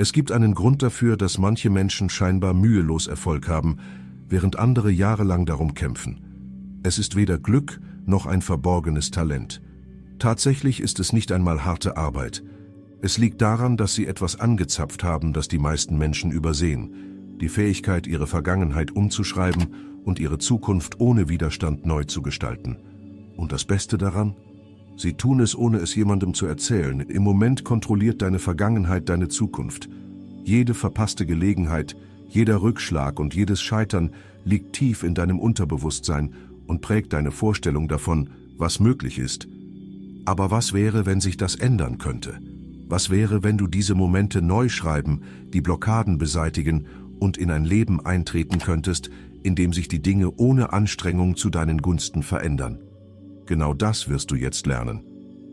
Es gibt einen Grund dafür, dass manche Menschen scheinbar mühelos Erfolg haben, während andere jahrelang darum kämpfen. Es ist weder Glück noch ein verborgenes Talent. Tatsächlich ist es nicht einmal harte Arbeit. Es liegt daran, dass sie etwas angezapft haben, das die meisten Menschen übersehen: die Fähigkeit, ihre Vergangenheit umzuschreiben und ihre Zukunft ohne Widerstand neu zu gestalten. Und das Beste daran? Sie tun es, ohne es jemandem zu erzählen. Im Moment kontrolliert deine Vergangenheit deine Zukunft. Jede verpasste Gelegenheit, jeder Rückschlag und jedes Scheitern liegt tief in deinem Unterbewusstsein und prägt deine Vorstellung davon, was möglich ist. Aber was wäre, wenn sich das ändern könnte? Was wäre, wenn du diese Momente neu schreiben, die Blockaden beseitigen und in ein Leben eintreten könntest, in dem sich die Dinge ohne Anstrengung zu deinen Gunsten verändern? Genau das wirst du jetzt lernen.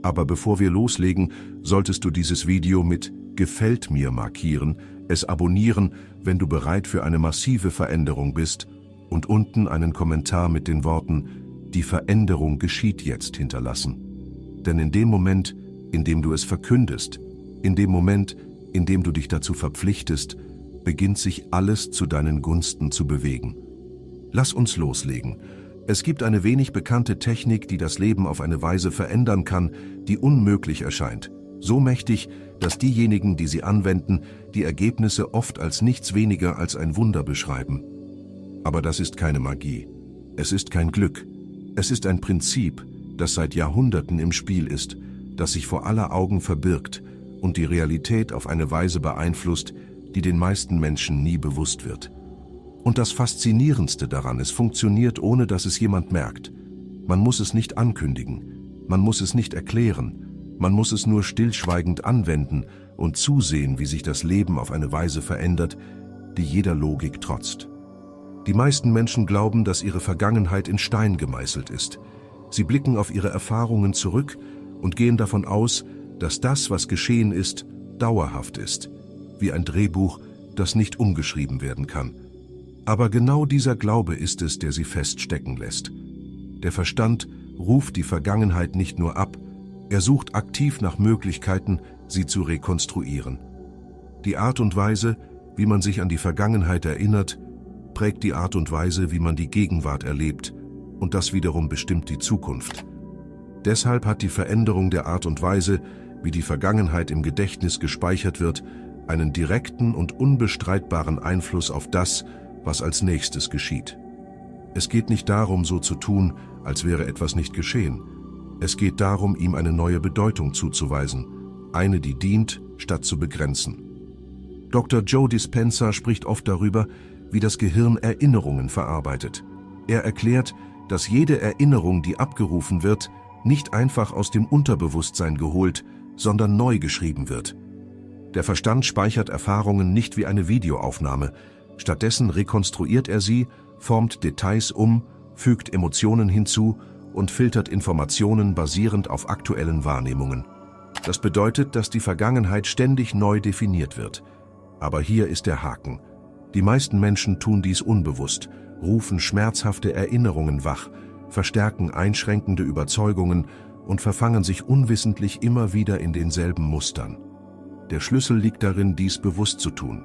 Aber bevor wir loslegen, solltest du dieses Video mit Gefällt mir markieren, es abonnieren, wenn du bereit für eine massive Veränderung bist, und unten einen Kommentar mit den Worten Die Veränderung geschieht jetzt hinterlassen. Denn in dem Moment, in dem du es verkündest, in dem Moment, in dem du dich dazu verpflichtest, beginnt sich alles zu deinen Gunsten zu bewegen. Lass uns loslegen. Es gibt eine wenig bekannte Technik, die das Leben auf eine Weise verändern kann, die unmöglich erscheint. So mächtig, dass diejenigen, die sie anwenden, die Ergebnisse oft als nichts weniger als ein Wunder beschreiben. Aber das ist keine Magie. Es ist kein Glück. Es ist ein Prinzip, das seit Jahrhunderten im Spiel ist, das sich vor aller Augen verbirgt und die Realität auf eine Weise beeinflusst, die den meisten Menschen nie bewusst wird. Und das Faszinierendste daran: es funktioniert, ohne dass es jemand merkt. Man muss es nicht ankündigen, man muss es nicht erklären, man muss es nur stillschweigend anwenden und zusehen, wie sich das Leben auf eine Weise verändert, die jeder Logik trotzt. Die meisten Menschen glauben, dass ihre Vergangenheit in Stein gemeißelt ist. Sie blicken auf ihre Erfahrungen zurück und gehen davon aus, dass das, was geschehen ist, dauerhaft ist, wie ein Drehbuch, das nicht umgeschrieben werden kann. Aber genau dieser Glaube ist es, der sie feststecken lässt. Der Verstand ruft die Vergangenheit nicht nur ab, er sucht aktiv nach Möglichkeiten, sie zu rekonstruieren. Die Art und Weise, wie man sich an die Vergangenheit erinnert, prägt die Art und Weise, wie man die Gegenwart erlebt, und das wiederum bestimmt die Zukunft. Deshalb hat die Veränderung der Art und Weise, wie die Vergangenheit im Gedächtnis gespeichert wird, einen direkten und unbestreitbaren Einfluss auf das, was als nächstes geschieht. Es geht nicht darum, so zu tun, als wäre etwas nicht geschehen. Es geht darum, ihm eine neue Bedeutung zuzuweisen, eine, die dient, statt zu begrenzen. Dr. Joe Dispenza spricht oft darüber, wie das Gehirn Erinnerungen verarbeitet. Er erklärt, dass jede Erinnerung, die abgerufen wird, nicht einfach aus dem Unterbewusstsein geholt, sondern neu geschrieben wird. Der Verstand speichert Erfahrungen nicht wie eine Videoaufnahme. Stattdessen rekonstruiert er sie, formt Details um, fügt Emotionen hinzu und filtert Informationen basierend auf aktuellen Wahrnehmungen. Das bedeutet, dass die Vergangenheit ständig neu definiert wird. Aber hier ist der Haken. Die meisten Menschen tun dies unbewusst, rufen schmerzhafte Erinnerungen wach, verstärken einschränkende Überzeugungen und verfangen sich unwissentlich immer wieder in denselben Mustern. Der Schlüssel liegt darin, dies bewusst zu tun,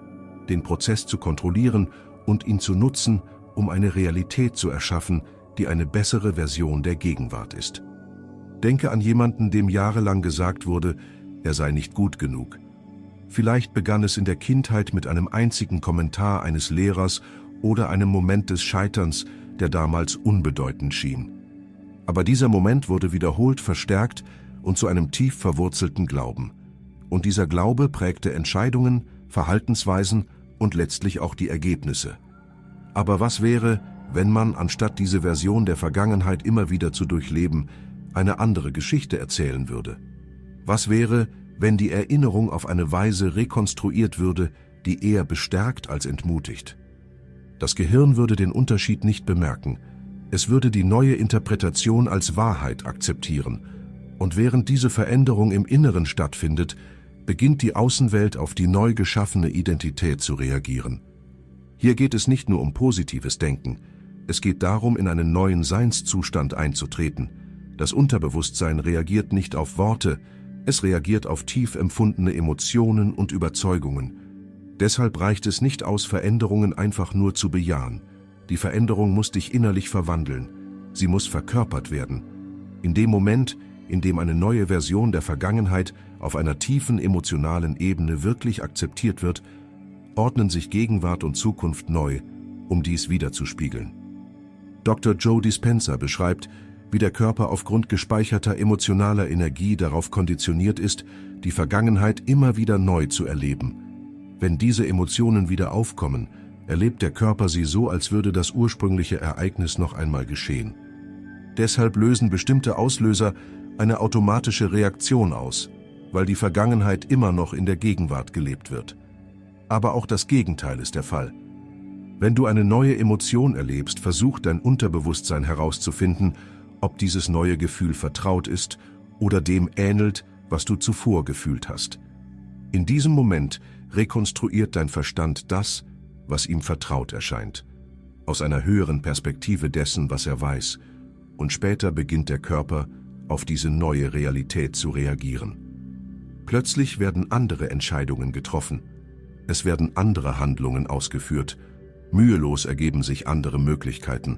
den Prozess zu kontrollieren und ihn zu nutzen, um eine Realität zu erschaffen, die eine bessere Version der Gegenwart ist. Denke an jemanden, dem jahrelang gesagt wurde, er sei nicht gut genug. Vielleicht begann es in der Kindheit mit einem einzigen Kommentar eines Lehrers oder einem Moment des Scheiterns, der damals unbedeutend schien. Aber dieser Moment wurde wiederholt verstärkt und zu einem tief verwurzelten Glauben. Und dieser Glaube prägte Entscheidungen, Verhaltensweisen und letztlich auch die Ergebnisse. Aber was wäre, wenn man, anstatt diese Version der Vergangenheit immer wieder zu durchleben, eine andere Geschichte erzählen würde? Was wäre, wenn die Erinnerung auf eine Weise rekonstruiert würde, die eher bestärkt als entmutigt? Das Gehirn würde den Unterschied nicht bemerken. Es würde die neue Interpretation als Wahrheit akzeptieren. Und während diese Veränderung im Inneren stattfindet, beginnt die Außenwelt auf die neu geschaffene Identität zu reagieren. Hier geht es nicht nur um positives Denken, es geht darum, in einen neuen Seinszustand einzutreten. Das Unterbewusstsein reagiert nicht auf Worte, es reagiert auf tief empfundene Emotionen und Überzeugungen. Deshalb reicht es nicht aus, Veränderungen einfach nur zu bejahen. Die Veränderung muss dich innerlich verwandeln. Sie muss verkörpert werden. In dem Moment, in dem eine neue Version der Vergangenheit auf einer tiefen emotionalen Ebene wirklich akzeptiert wird, ordnen sich Gegenwart und Zukunft neu, um dies wiederzuspiegeln. Dr. Joe Dispenza beschreibt, wie der Körper aufgrund gespeicherter emotionaler Energie darauf konditioniert ist, die Vergangenheit immer wieder neu zu erleben. Wenn diese Emotionen wieder aufkommen, erlebt der Körper sie so, als würde das ursprüngliche Ereignis noch einmal geschehen. Deshalb lösen bestimmte Auslöser eine automatische Reaktion aus, weil die Vergangenheit immer noch in der Gegenwart gelebt wird. Aber auch das Gegenteil ist der Fall. Wenn du eine neue Emotion erlebst, versucht dein Unterbewusstsein herauszufinden, ob dieses neue Gefühl vertraut ist oder dem ähnelt, was du zuvor gefühlt hast. In diesem Moment rekonstruiert dein Verstand das, was ihm vertraut erscheint, aus einer höheren Perspektive dessen, was er weiß, und später beginnt der Körper, auf diese neue Realität zu reagieren. Plötzlich werden andere Entscheidungen getroffen. Es werden andere Handlungen ausgeführt. Mühelos ergeben sich andere Möglichkeiten.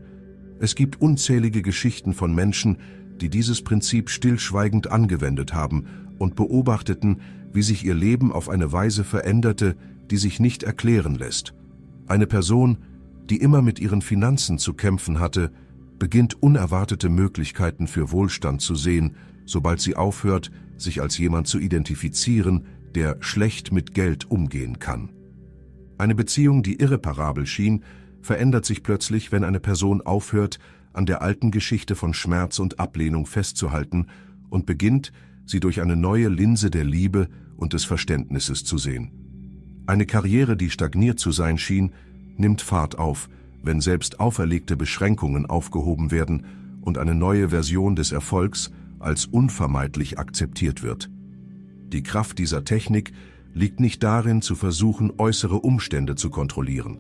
Es gibt unzählige Geschichten von Menschen, die dieses Prinzip stillschweigend angewendet haben und beobachteten, wie sich ihr Leben auf eine Weise veränderte, die sich nicht erklären lässt. Eine Person, die immer mit ihren Finanzen zu kämpfen hatte, beginnt unerwartete Möglichkeiten für Wohlstand zu sehen, sobald sie aufhört, sich als jemand zu identifizieren, der schlecht mit Geld umgehen kann. Eine Beziehung, die irreparabel schien, verändert sich plötzlich, wenn eine Person aufhört, an der alten Geschichte von Schmerz und Ablehnung festzuhalten und beginnt, sie durch eine neue Linse der Liebe und des Verständnisses zu sehen. Eine Karriere, die stagniert zu sein schien, nimmt Fahrt auf, wenn selbst auferlegte Beschränkungen aufgehoben werden und eine neue Version des Erfolgs als unvermeidlich akzeptiert wird. Die Kraft dieser Technik liegt nicht darin, zu versuchen, äußere Umstände zu kontrollieren.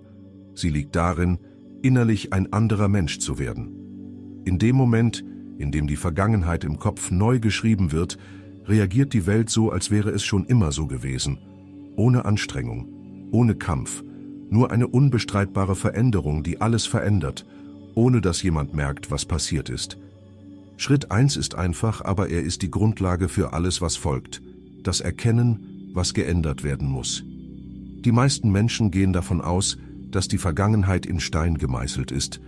Sie liegt darin, innerlich ein anderer Mensch zu werden. In dem Moment, in dem die Vergangenheit im Kopf neu geschrieben wird, reagiert die Welt so, als wäre es schon immer so gewesen. Ohne Anstrengung, ohne Kampf, nur eine unbestreitbare Veränderung, die alles verändert, ohne dass jemand merkt, was passiert ist. Schritt 1 ist einfach, aber er ist die Grundlage für alles, was folgt. Das Erkennen, was geändert werden muss. Die meisten Menschen gehen davon aus, dass die Vergangenheit in Stein gemeißelt ist,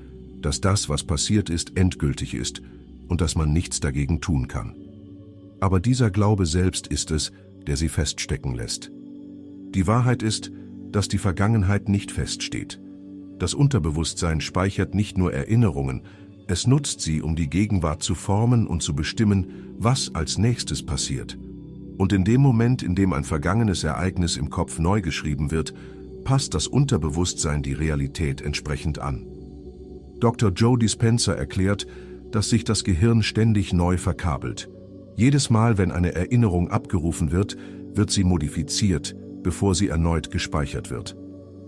dass das, was passiert ist, endgültig ist und dass man nichts dagegen tun kann. Aber dieser Glaube selbst ist es, der sie feststecken lässt. Die Wahrheit ist, dass die Vergangenheit nicht feststeht. Das Unterbewusstsein speichert nicht nur Erinnerungen, es nutzt sie, um die Gegenwart zu formen und zu bestimmen, was als nächstes passiert. Und in dem Moment, in dem ein vergangenes Ereignis im Kopf neu geschrieben wird, passt das Unterbewusstsein die Realität entsprechend an. Dr. Joe Dispenza erklärt, dass sich das Gehirn ständig neu verkabelt. Jedes Mal, wenn eine Erinnerung abgerufen wird, wird sie modifiziert, bevor sie erneut gespeichert wird.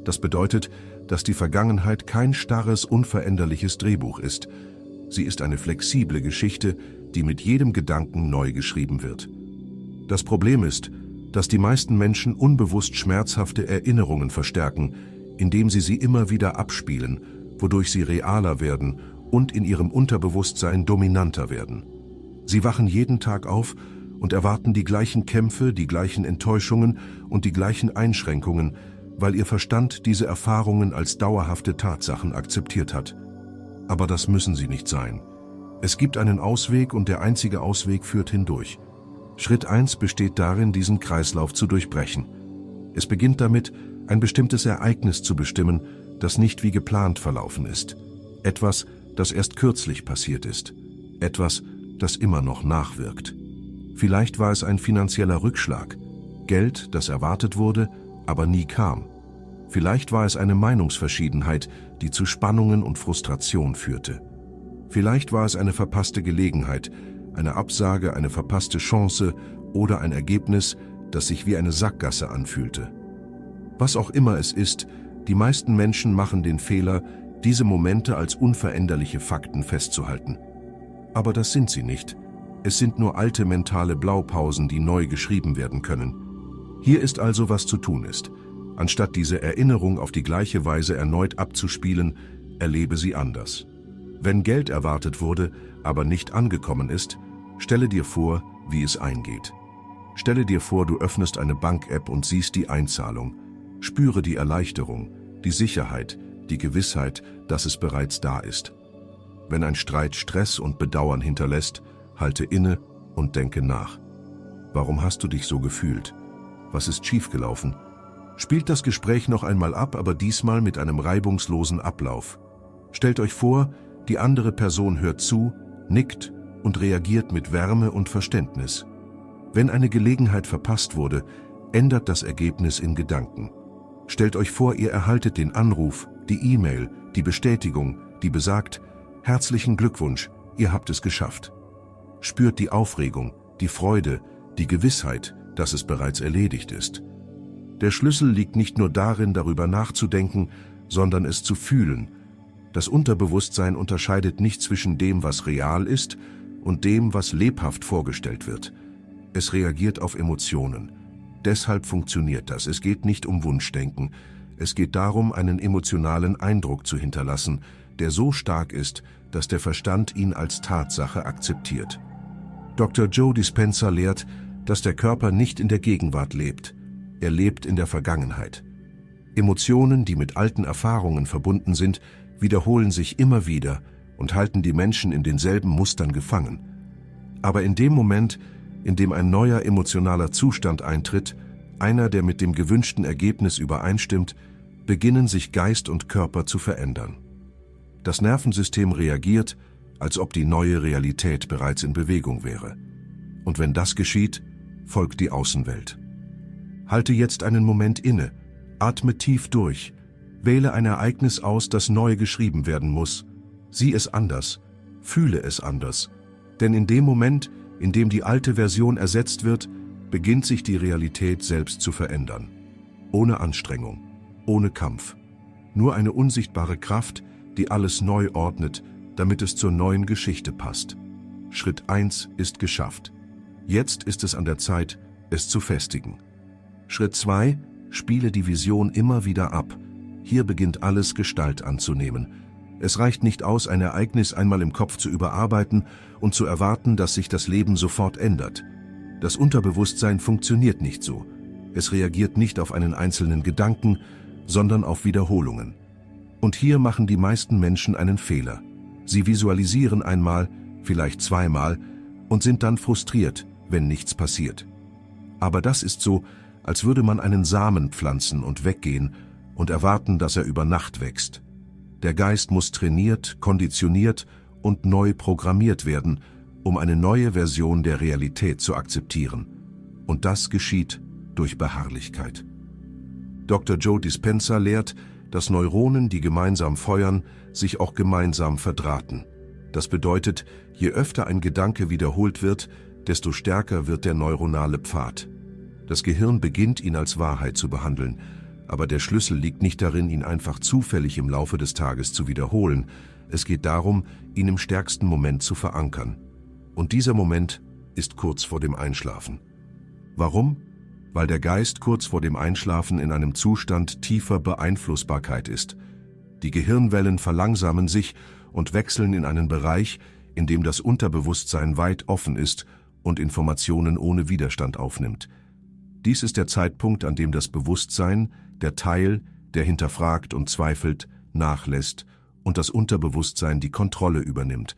Das bedeutet, dass die Vergangenheit kein starres, unveränderliches Drehbuch ist. Sie ist eine flexible Geschichte, die mit jedem Gedanken neu geschrieben wird. Das Problem ist, dass die meisten Menschen unbewusst schmerzhafte Erinnerungen verstärken, indem sie immer wieder abspielen, wodurch sie realer werden und in ihrem Unterbewusstsein dominanter werden. Sie wachen jeden Tag auf und erwarten die gleichen Kämpfe, die gleichen Enttäuschungen und die gleichen Einschränkungen, weil ihr Verstand diese Erfahrungen als dauerhafte Tatsachen akzeptiert hat. Aber das müssen sie nicht sein. Es gibt einen Ausweg und der einzige Ausweg führt hindurch. Schritt 1 besteht darin, diesen Kreislauf zu durchbrechen. Es beginnt damit, ein bestimmtes Ereignis zu bestimmen, das nicht wie geplant verlaufen ist. Etwas, das erst kürzlich passiert ist. Etwas, das immer noch nachwirkt. Vielleicht war es ein finanzieller Rückschlag, Geld, das erwartet wurde, aber nie kam. Vielleicht war es eine Meinungsverschiedenheit, die zu Spannungen und Frustration führte. Vielleicht war es eine verpasste Gelegenheit, eine Absage, eine verpasste Chance oder ein Ergebnis, das sich wie eine Sackgasse anfühlte. Was auch immer es ist, die meisten Menschen machen den Fehler, diese Momente als unveränderliche Fakten festzuhalten. Aber das sind sie nicht. Es sind nur alte mentale Blaupausen, die neu geschrieben werden können. Hier ist also, was zu tun ist. Anstatt diese Erinnerung auf die gleiche Weise erneut abzuspielen, erlebe sie anders. Wenn Geld erwartet wurde, aber nicht angekommen ist, stelle dir vor, wie es eingeht. Stelle dir vor, du öffnest eine Bank-App und siehst die Einzahlung. Spüre die Erleichterung, die Sicherheit, die Gewissheit, dass es bereits da ist. Wenn ein Streit Stress und Bedauern hinterlässt, halte inne und denke nach. Warum hast du dich so gefühlt? Was ist schiefgelaufen? Spielt das Gespräch noch einmal ab, aber diesmal mit einem reibungslosen Ablauf. Stellt euch vor, die andere Person hört zu, nickt und reagiert mit Wärme und Verständnis. Wenn eine Gelegenheit verpasst wurde, ändert das Ergebnis in Gedanken. Stellt euch vor, ihr erhaltet den Anruf, die E-Mail, die Bestätigung, die besagt: Herzlichen Glückwunsch, ihr habt es geschafft. Spürt die Aufregung, die Freude, die Gewissheit, dass es bereits erledigt ist. Der Schlüssel liegt nicht nur darin, darüber nachzudenken, sondern es zu fühlen. Das Unterbewusstsein unterscheidet nicht zwischen dem, was real ist, und dem, was lebhaft vorgestellt wird. Es reagiert auf Emotionen. Deshalb funktioniert das. Es geht nicht um Wunschdenken. Es geht darum, einen emotionalen Eindruck zu hinterlassen, der so stark ist, dass der Verstand ihn als Tatsache akzeptiert. Dr. Joe Dispenza lehrt, dass der Körper nicht in der Gegenwart lebt. Er lebt in der Vergangenheit. Emotionen, die mit alten Erfahrungen verbunden sind, wiederholen sich immer wieder und halten die Menschen in denselben Mustern gefangen. Aber in dem Moment, in dem ein neuer emotionaler Zustand eintritt, einer, der mit dem gewünschten Ergebnis übereinstimmt, beginnen sich Geist und Körper zu verändern. Das Nervensystem reagiert, als ob die neue Realität bereits in Bewegung wäre. Und wenn das geschieht, folgt die Außenwelt. Halte jetzt einen Moment inne, atme tief durch, wähle ein Ereignis aus, das neu geschrieben werden muss. Sieh es anders, fühle es anders. Denn in dem Moment, in dem die alte Version ersetzt wird, beginnt sich die Realität selbst zu verändern. Ohne Anstrengung, ohne Kampf. Nur eine unsichtbare Kraft, die alles neu ordnet, damit es zur neuen Geschichte passt. Schritt 1 ist geschafft. Jetzt ist es an der Zeit, es zu festigen. Schritt 2: Spiele die Vision immer wieder ab. Hier beginnt alles Gestalt anzunehmen. Es reicht nicht aus, ein Ereignis einmal im Kopf zu überarbeiten und zu erwarten, dass sich das Leben sofort ändert. Das Unterbewusstsein funktioniert nicht so. Es reagiert nicht auf einen einzelnen Gedanken, sondern auf Wiederholungen. Und hier machen die meisten Menschen einen Fehler. Sie visualisieren einmal, vielleicht zweimal und sind dann frustriert, wenn nichts passiert. Aber das ist so, als würde man einen Samen pflanzen und weggehen und erwarten, dass er über Nacht wächst. Der Geist muss trainiert, konditioniert und neu programmiert werden, um eine neue Version der Realität zu akzeptieren. Und das geschieht durch Beharrlichkeit. Dr. Joe Dispenza lehrt, dass Neuronen, die gemeinsam feuern, sich auch gemeinsam verdrahten. Das bedeutet, je öfter ein Gedanke wiederholt wird, desto stärker wird der neuronale Pfad. Das Gehirn beginnt, ihn als Wahrheit zu behandeln, aber der Schlüssel liegt nicht darin, ihn einfach zufällig im Laufe des Tages zu wiederholen. Es geht darum, ihn im stärksten Moment zu verankern. Und dieser Moment ist kurz vor dem Einschlafen. Warum? Weil der Geist kurz vor dem Einschlafen in einem Zustand tiefer Beeinflussbarkeit ist. Die Gehirnwellen verlangsamen sich und wechseln in einen Bereich, in dem das Unterbewusstsein weit offen ist und Informationen ohne Widerstand aufnimmt. Dies ist der Zeitpunkt, an dem das Bewusstsein, der Teil, der hinterfragt und zweifelt, nachlässt und das Unterbewusstsein die Kontrolle übernimmt.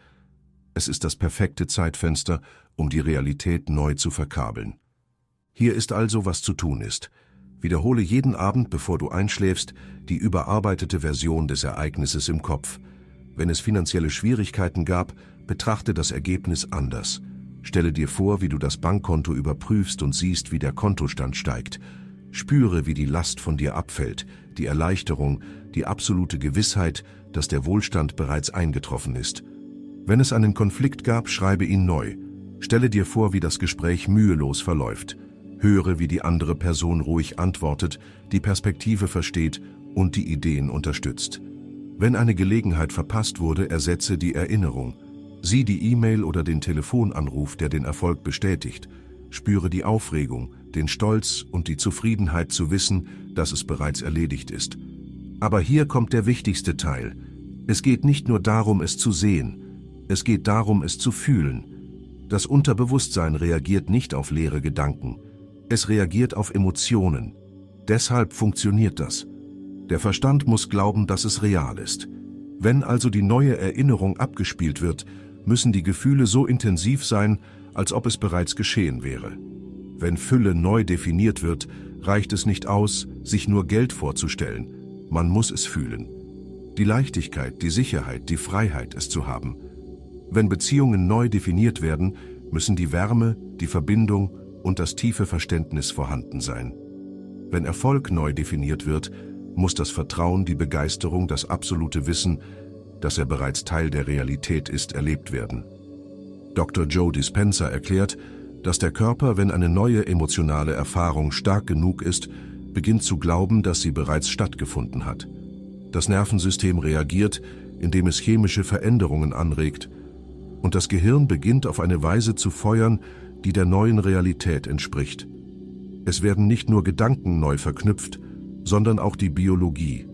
Es ist das perfekte Zeitfenster, um die Realität neu zu verkabeln. Hier ist also, was zu tun ist. Wiederhole jeden Abend, bevor du einschläfst, die überarbeitete Version des Ereignisses im Kopf. Wenn es finanzielle Schwierigkeiten gab, betrachte das Ergebnis anders. Stelle dir vor, wie du das Bankkonto überprüfst und siehst, wie der Kontostand steigt. Spüre, wie die Last von dir abfällt, die Erleichterung, die absolute Gewissheit, dass der Wohlstand bereits eingetroffen ist. Wenn es einen Konflikt gab, schreibe ihn neu. Stelle dir vor, wie das Gespräch mühelos verläuft. Höre, wie die andere Person ruhig antwortet, die Perspektive versteht und die Ideen unterstützt. Wenn eine Gelegenheit verpasst wurde, ersetze die Erinnerung. Sieh die E-Mail oder den Telefonanruf, der den Erfolg bestätigt. Spüre die Aufregung, den Stolz und die Zufriedenheit zu wissen, dass es bereits erledigt ist. Aber hier kommt der wichtigste Teil. Es geht nicht nur darum, es zu sehen, es geht darum, es zu fühlen. Das Unterbewusstsein reagiert nicht auf leere Gedanken, es reagiert auf Emotionen. Deshalb funktioniert das. Der Verstand muss glauben, dass es real ist. Wenn also die neue Erinnerung abgespielt wird, müssen die Gefühle so intensiv sein, als ob es bereits geschehen wäre. Wenn Fülle neu definiert wird, reicht es nicht aus, sich nur Geld vorzustellen. Man muss es fühlen. Die Leichtigkeit, die Sicherheit, die Freiheit, es zu haben. Wenn Beziehungen neu definiert werden, müssen die Wärme, die Verbindung und das tiefe Verständnis vorhanden sein. Wenn Erfolg neu definiert wird, muss das Vertrauen, die Begeisterung, das absolute Wissen, dass er bereits Teil der Realität ist, erlebt werden. Dr. Joe Dispenza erklärt, dass der Körper, wenn eine neue emotionale Erfahrung stark genug ist, beginnt zu glauben, dass sie bereits stattgefunden hat. Das Nervensystem reagiert, indem es chemische Veränderungen anregt, und das Gehirn beginnt auf eine Weise zu feuern, die der neuen Realität entspricht. Es werden nicht nur Gedanken neu verknüpft, sondern auch die Biologie.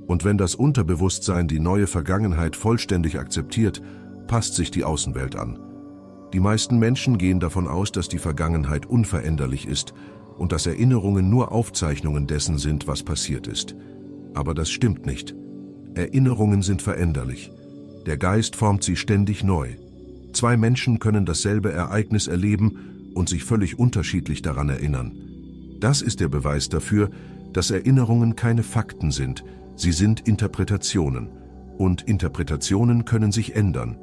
Und wenn das Unterbewusstsein die neue Vergangenheit vollständig akzeptiert, passt sich die Außenwelt an. Die meisten Menschen gehen davon aus, dass die Vergangenheit unveränderlich ist und dass Erinnerungen nur Aufzeichnungen dessen sind, was passiert ist. Aber das stimmt nicht. Erinnerungen sind veränderlich. Der Geist formt sie ständig neu. Zwei Menschen können dasselbe Ereignis erleben und sich völlig unterschiedlich daran erinnern. Das ist der Beweis dafür, dass Erinnerungen keine Fakten sind, sie sind Interpretationen. Und Interpretationen können sich ändern.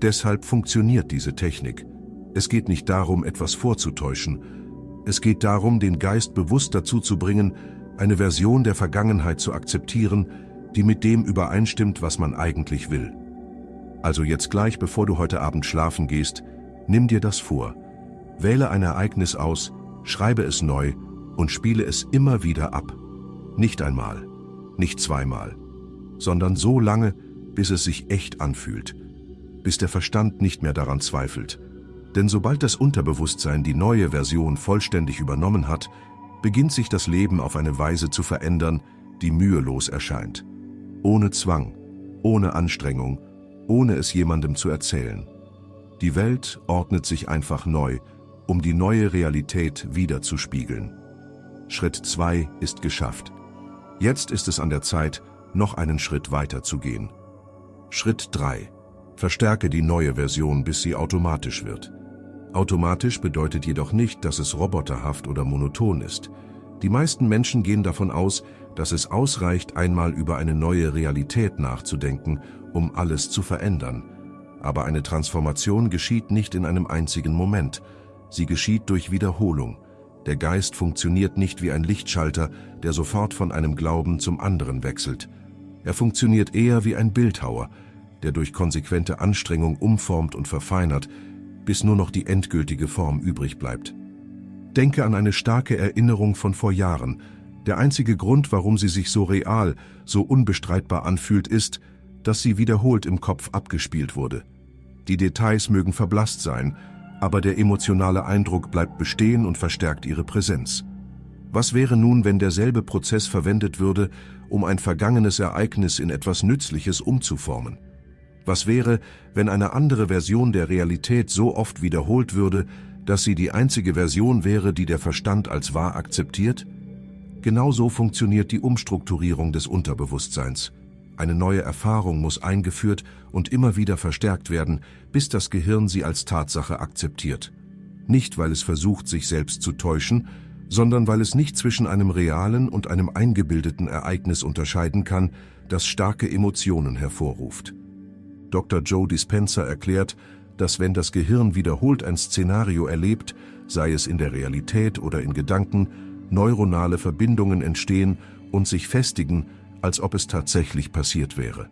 Deshalb funktioniert diese Technik. Es geht nicht darum, etwas vorzutäuschen. Es geht darum, den Geist bewusst dazu zu bringen, eine Version der Vergangenheit zu akzeptieren, die mit dem übereinstimmt, was man eigentlich will. Also jetzt gleich, bevor du heute Abend schlafen gehst, nimm dir das vor. Wähle ein Ereignis aus, schreibe es neu und spiele es immer wieder ab. Nicht einmal, nicht zweimal, sondern so lange, bis es sich echt anfühlt, bis der Verstand nicht mehr daran zweifelt. Denn sobald das Unterbewusstsein die neue Version vollständig übernommen hat, beginnt sich das Leben auf eine Weise zu verändern, die mühelos erscheint. Ohne Zwang, ohne Anstrengung, ohne es jemandem zu erzählen. Die Welt ordnet sich einfach neu, um die neue Realität wiederzuspiegeln. Schritt 2 ist geschafft. Jetzt ist es an der Zeit, noch einen Schritt weiter zu gehen. Schritt 3. Verstärke die neue Version, bis sie automatisch wird. Automatisch bedeutet jedoch nicht, dass es roboterhaft oder monoton ist. Die meisten Menschen gehen davon aus, dass es ausreicht, einmal über eine neue Realität nachzudenken, um alles zu verändern. Aber eine Transformation geschieht nicht in einem einzigen Moment. Sie geschieht durch Wiederholung. Der Geist funktioniert nicht wie ein Lichtschalter, der sofort von einem Glauben zum anderen wechselt. Er funktioniert eher wie ein Bildhauer, der durch konsequente Anstrengung umformt und verfeinert, bis nur noch die endgültige Form übrig bleibt. Denke an eine starke Erinnerung von vor Jahren. Der einzige Grund, warum sie sich so real, so unbestreitbar anfühlt, ist, dass sie wiederholt im Kopf abgespielt wurde. Die Details mögen verblasst sein, aber der emotionale Eindruck bleibt bestehen und verstärkt ihre Präsenz. Was wäre nun, wenn derselbe Prozess verwendet würde, um ein vergangenes Ereignis in etwas Nützliches umzuformen? Was wäre, wenn eine andere Version der Realität so oft wiederholt würde, dass sie die einzige Version wäre, die der Verstand als wahr akzeptiert? Genauso funktioniert die Umstrukturierung des Unterbewusstseins. Eine neue Erfahrung muss eingeführt und immer wieder verstärkt werden, bis das Gehirn sie als Tatsache akzeptiert. Nicht, weil es versucht, sich selbst zu täuschen, sondern weil es nicht zwischen einem realen und einem eingebildeten Ereignis unterscheiden kann, das starke Emotionen hervorruft. Dr. Joe Dispenza erklärt, dass wenn das Gehirn wiederholt ein Szenario erlebt, sei es in der Realität oder in Gedanken, neuronale Verbindungen entstehen und sich festigen, als ob es tatsächlich passiert wäre.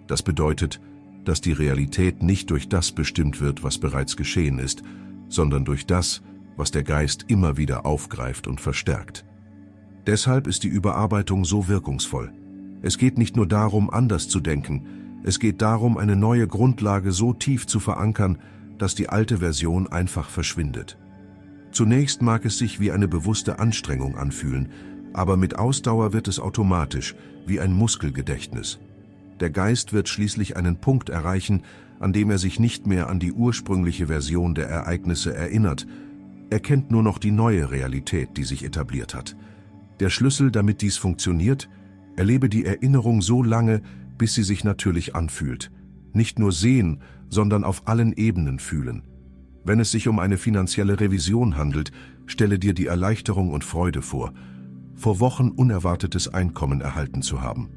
Das bedeutet, dass die Realität nicht durch das bestimmt wird, was bereits geschehen ist, sondern durch das, was der Geist immer wieder aufgreift und verstärkt. Deshalb ist die Überarbeitung so wirkungsvoll. Es geht nicht nur darum, anders zu denken, es geht darum, eine neue Grundlage so tief zu verankern, dass die alte Version einfach verschwindet. Zunächst mag es sich wie eine bewusste Anstrengung anfühlen, aber mit Ausdauer wird es automatisch, wie ein Muskelgedächtnis. Der Geist wird schließlich einen Punkt erreichen, an dem er sich nicht mehr an die ursprüngliche Version der Ereignisse erinnert. Er kennt nur noch die neue Realität, die sich etabliert hat. Der Schlüssel, damit dies funktioniert: erlebe die Erinnerung so lange, bis sie sich natürlich anfühlt. Nicht nur sehen, sondern auf allen Ebenen fühlen. Wenn es sich um eine finanzielle Revision handelt, stelle dir die Erleichterung und Freude vor Wochen unerwartetes Einkommen erhalten zu haben.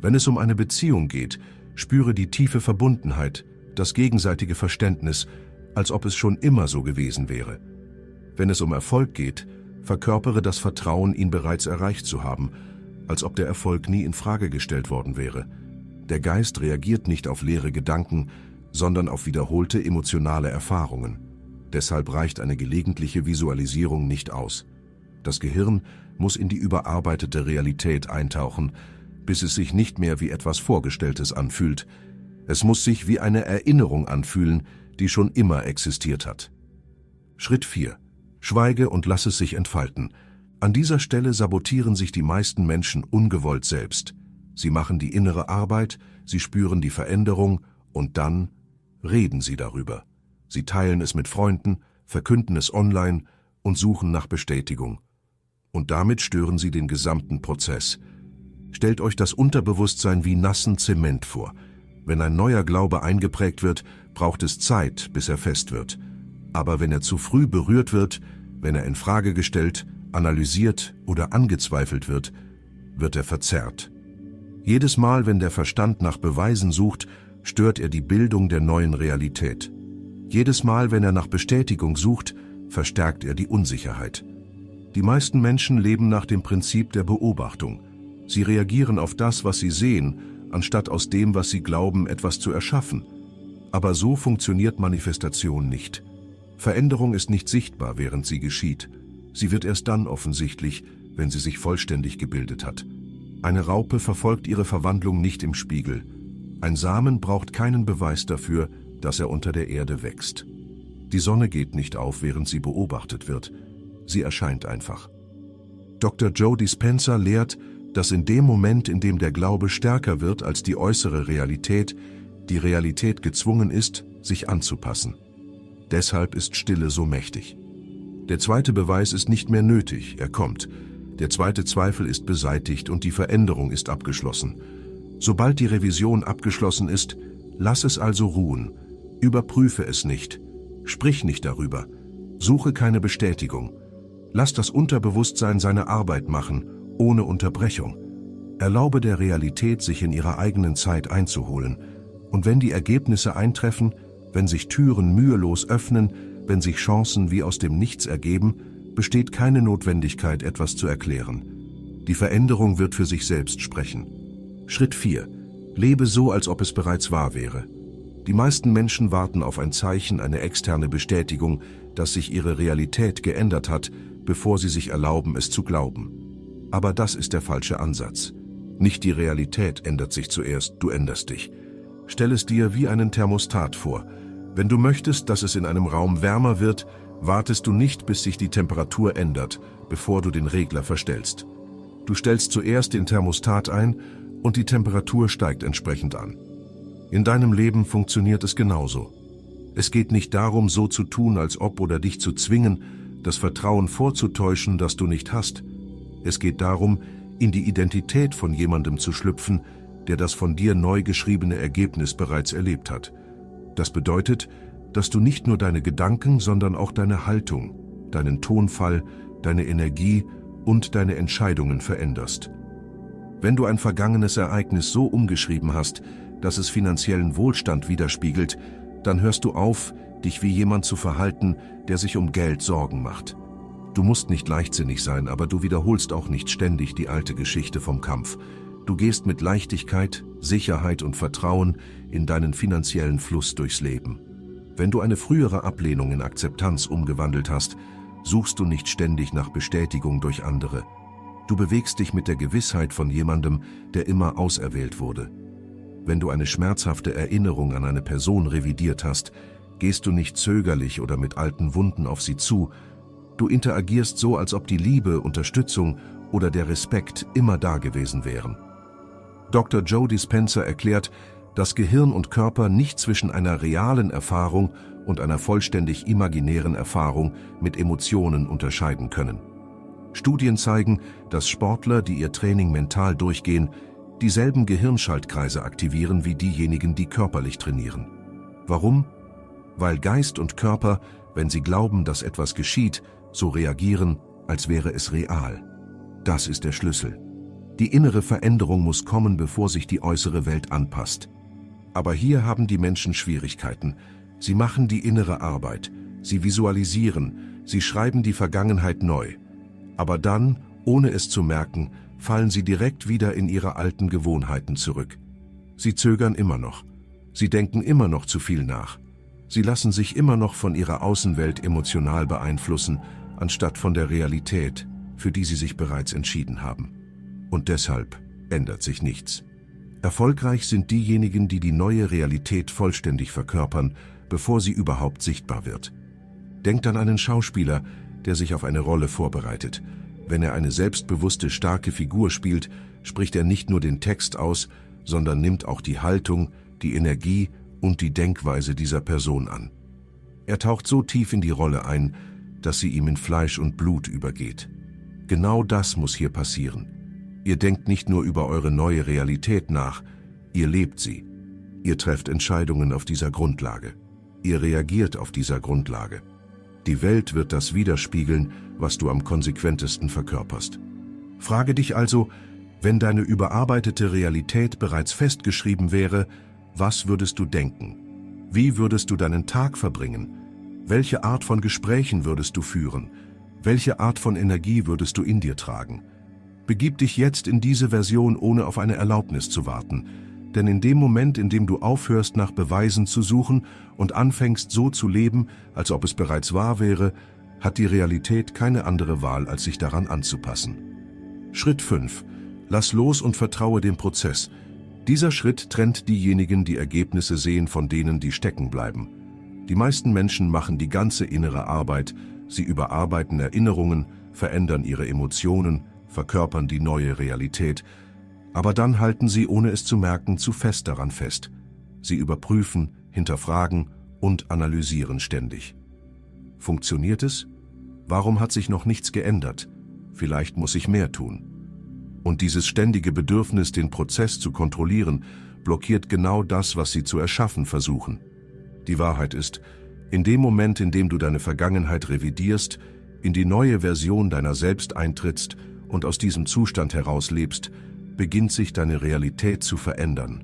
Wenn es um eine Beziehung geht, spüre die tiefe Verbundenheit, das gegenseitige Verständnis, als ob es schon immer so gewesen wäre. Wenn es um Erfolg geht, verkörpere das Vertrauen, ihn bereits erreicht zu haben, als ob der Erfolg nie in Frage gestellt worden wäre. Der Geist reagiert nicht auf leere Gedanken, sondern auf wiederholte emotionale Erfahrungen. Deshalb reicht eine gelegentliche Visualisierung nicht aus. Das Gehirn muss in die überarbeitete Realität eintauchen, bis es sich nicht mehr wie etwas Vorgestelltes anfühlt. Es muss sich wie eine Erinnerung anfühlen, die schon immer existiert hat. Schritt 4. Schweige und lass es sich entfalten. An dieser Stelle sabotieren sich die meisten Menschen ungewollt selbst. Sie machen die innere Arbeit, sie spüren die Veränderung und dann reden sie darüber. Sie teilen es mit Freunden, verkünden es online und suchen nach Bestätigung. Und damit stören sie den gesamten Prozess. Stellt euch das Unterbewusstsein wie nassen Zement vor. Wenn ein neuer Glaube eingeprägt wird, braucht es Zeit, bis er fest wird. Aber wenn er zu früh berührt wird, wenn er in Frage gestellt, analysiert oder angezweifelt wird, wird er verzerrt. Jedes Mal, wenn der Verstand nach Beweisen sucht, stört er die Bildung der neuen Realität. Jedes Mal, wenn er nach Bestätigung sucht, verstärkt er die Unsicherheit. Die meisten Menschen leben nach dem Prinzip der Beobachtung. Sie reagieren auf das, was sie sehen, anstatt aus dem, was sie glauben, etwas zu erschaffen. Aber so funktioniert Manifestation nicht. Veränderung ist nicht sichtbar, während sie geschieht. Sie wird erst dann offensichtlich, wenn sie sich vollständig gebildet hat. Eine Raupe verfolgt ihre Verwandlung nicht im Spiegel. Ein Samen braucht keinen Beweis dafür, dass er unter der Erde wächst. Die Sonne geht nicht auf, während sie beobachtet wird. Sie erscheint einfach. Dr. Joe Dispenza lehrt, dass in dem Moment, in dem der Glaube stärker wird als die äußere Realität, die Realität gezwungen ist, sich anzupassen. Deshalb ist Stille so mächtig. Der zweite Beweis ist nicht mehr nötig, er kommt. Der zweite Zweifel ist beseitigt und die Veränderung ist abgeschlossen. Sobald die Revision abgeschlossen ist, lass es also ruhen. Überprüfe es nicht. Sprich nicht darüber. Suche keine Bestätigung. Lass das Unterbewusstsein seine Arbeit machen, ohne Unterbrechung. Erlaube der Realität, sich in ihrer eigenen Zeit einzuholen. Und wenn die Ergebnisse eintreffen, wenn sich Türen mühelos öffnen, wenn sich Chancen wie aus dem Nichts ergeben, besteht keine Notwendigkeit, etwas zu erklären. Die Veränderung wird für sich selbst sprechen. Schritt 4. Lebe so, als ob es bereits wahr wäre. Die meisten Menschen warten auf ein Zeichen, eine externe Bestätigung, dass sich ihre Realität geändert hat, bevor sie sich erlauben, es zu glauben. Aber das ist der falsche Ansatz. Nicht die Realität ändert sich zuerst, du änderst dich. Stell es dir wie einen Thermostat vor. Wenn du möchtest, dass es in einem Raum wärmer wird, wartest du nicht, bis sich die Temperatur ändert, bevor du den Regler verstellst. Du stellst zuerst den Thermostat ein und die Temperatur steigt entsprechend an. In deinem Leben funktioniert es genauso. Es geht nicht darum, so zu tun, als ob oder dich zu zwingen, das Vertrauen vorzutäuschen, das du nicht hast. Es geht darum, in die Identität von jemandem zu schlüpfen, der das von dir neu geschriebene Ergebnis bereits erlebt hat. Das bedeutet, dass du nicht nur deine Gedanken, sondern auch deine Haltung, deinen Tonfall, deine Energie und deine Entscheidungen veränderst. Wenn du ein vergangenes Ereignis so umgeschrieben hast, dass es finanziellen Wohlstand widerspiegelt, dann hörst du auf, dich wie jemand zu verhalten, der sich um Geld Sorgen macht. Du musst nicht leichtsinnig sein, aber du wiederholst auch nicht ständig die alte Geschichte vom Kampf. Du gehst mit Leichtigkeit, Sicherheit und Vertrauen in deinen finanziellen Fluss durchs Leben. Wenn du eine frühere Ablehnung in Akzeptanz umgewandelt hast, suchst du nicht ständig nach Bestätigung durch andere. Du bewegst dich mit der Gewissheit von jemandem, der immer auserwählt wurde. Wenn du eine schmerzhafte Erinnerung an eine Person revidiert hast, gehst du nicht zögerlich oder mit alten Wunden auf sie zu, Du interagierst so, als ob die Liebe, Unterstützung oder der Respekt immer da gewesen wären. Dr. Joe Dispenza erklärt, dass Gehirn und Körper nicht zwischen einer realen Erfahrung und einer vollständig imaginären Erfahrung mit Emotionen unterscheiden können. Studien zeigen, dass Sportler, die ihr Training mental durchgehen, dieselben Gehirnschaltkreise aktivieren wie diejenigen, die körperlich trainieren. Warum? Weil Geist und Körper, wenn sie glauben, dass etwas geschieht, so reagieren, als wäre es real. Das ist der Schlüssel. Die innere Veränderung muss kommen, bevor sich die äußere Welt anpasst. Aber hier haben die Menschen Schwierigkeiten. Sie machen die innere Arbeit, sie visualisieren, sie schreiben die Vergangenheit neu. Aber dann, ohne es zu merken, fallen sie direkt wieder in ihre alten Gewohnheiten zurück. Sie zögern immer noch. Sie denken immer noch zu viel nach. Sie lassen sich immer noch von ihrer Außenwelt emotional beeinflussen, anstatt von der Realität, für die sie sich bereits entschieden haben. Und deshalb ändert sich nichts. Erfolgreich sind diejenigen, die die neue Realität vollständig verkörpern, bevor sie überhaupt sichtbar wird. Denkt an einen Schauspieler, der sich auf eine Rolle vorbereitet. Wenn er eine selbstbewusste, starke Figur spielt, spricht er nicht nur den Text aus, sondern nimmt auch die Haltung, die Energie und die Denkweise dieser Person an. Er taucht so tief in die Rolle ein, dass sie ihm in Fleisch und Blut übergeht. Genau das muss hier passieren. Ihr denkt nicht nur über eure neue Realität nach, ihr lebt sie. Ihr trefft Entscheidungen auf dieser Grundlage. Ihr reagiert auf dieser Grundlage. Die Welt wird das widerspiegeln, was du am konsequentesten verkörperst. Frage dich also, wenn deine überarbeitete Realität bereits festgeschrieben wäre, was würdest du denken? Wie würdest du deinen Tag verbringen? Welche Art von Gesprächen würdest du führen? Welche Art von Energie würdest du in dir tragen? Begib dich jetzt in diese Version, ohne auf eine Erlaubnis zu warten. Denn in dem Moment, in dem du aufhörst, nach Beweisen zu suchen und anfängst, so zu leben, als ob es bereits wahr wäre, hat die Realität keine andere Wahl, als sich daran anzupassen. Schritt 5. Lass los und vertraue dem Prozess. Dieser Schritt trennt diejenigen, die Ergebnisse sehen, von denen, die stecken bleiben. Die meisten Menschen machen die ganze innere Arbeit, sie überarbeiten Erinnerungen, verändern ihre Emotionen, verkörpern die neue Realität, aber dann halten sie, ohne es zu merken, zu fest daran fest. Sie überprüfen, hinterfragen und analysieren ständig. Funktioniert es? Warum hat sich noch nichts geändert? Vielleicht muss ich mehr tun. Und dieses ständige Bedürfnis, den Prozess zu kontrollieren, blockiert genau das, was sie zu erschaffen versuchen. Die Wahrheit ist, in dem Moment, in dem du deine Vergangenheit revidierst, in die neue Version deiner selbst eintrittst und aus diesem Zustand heraus lebst, beginnt sich deine Realität zu verändern.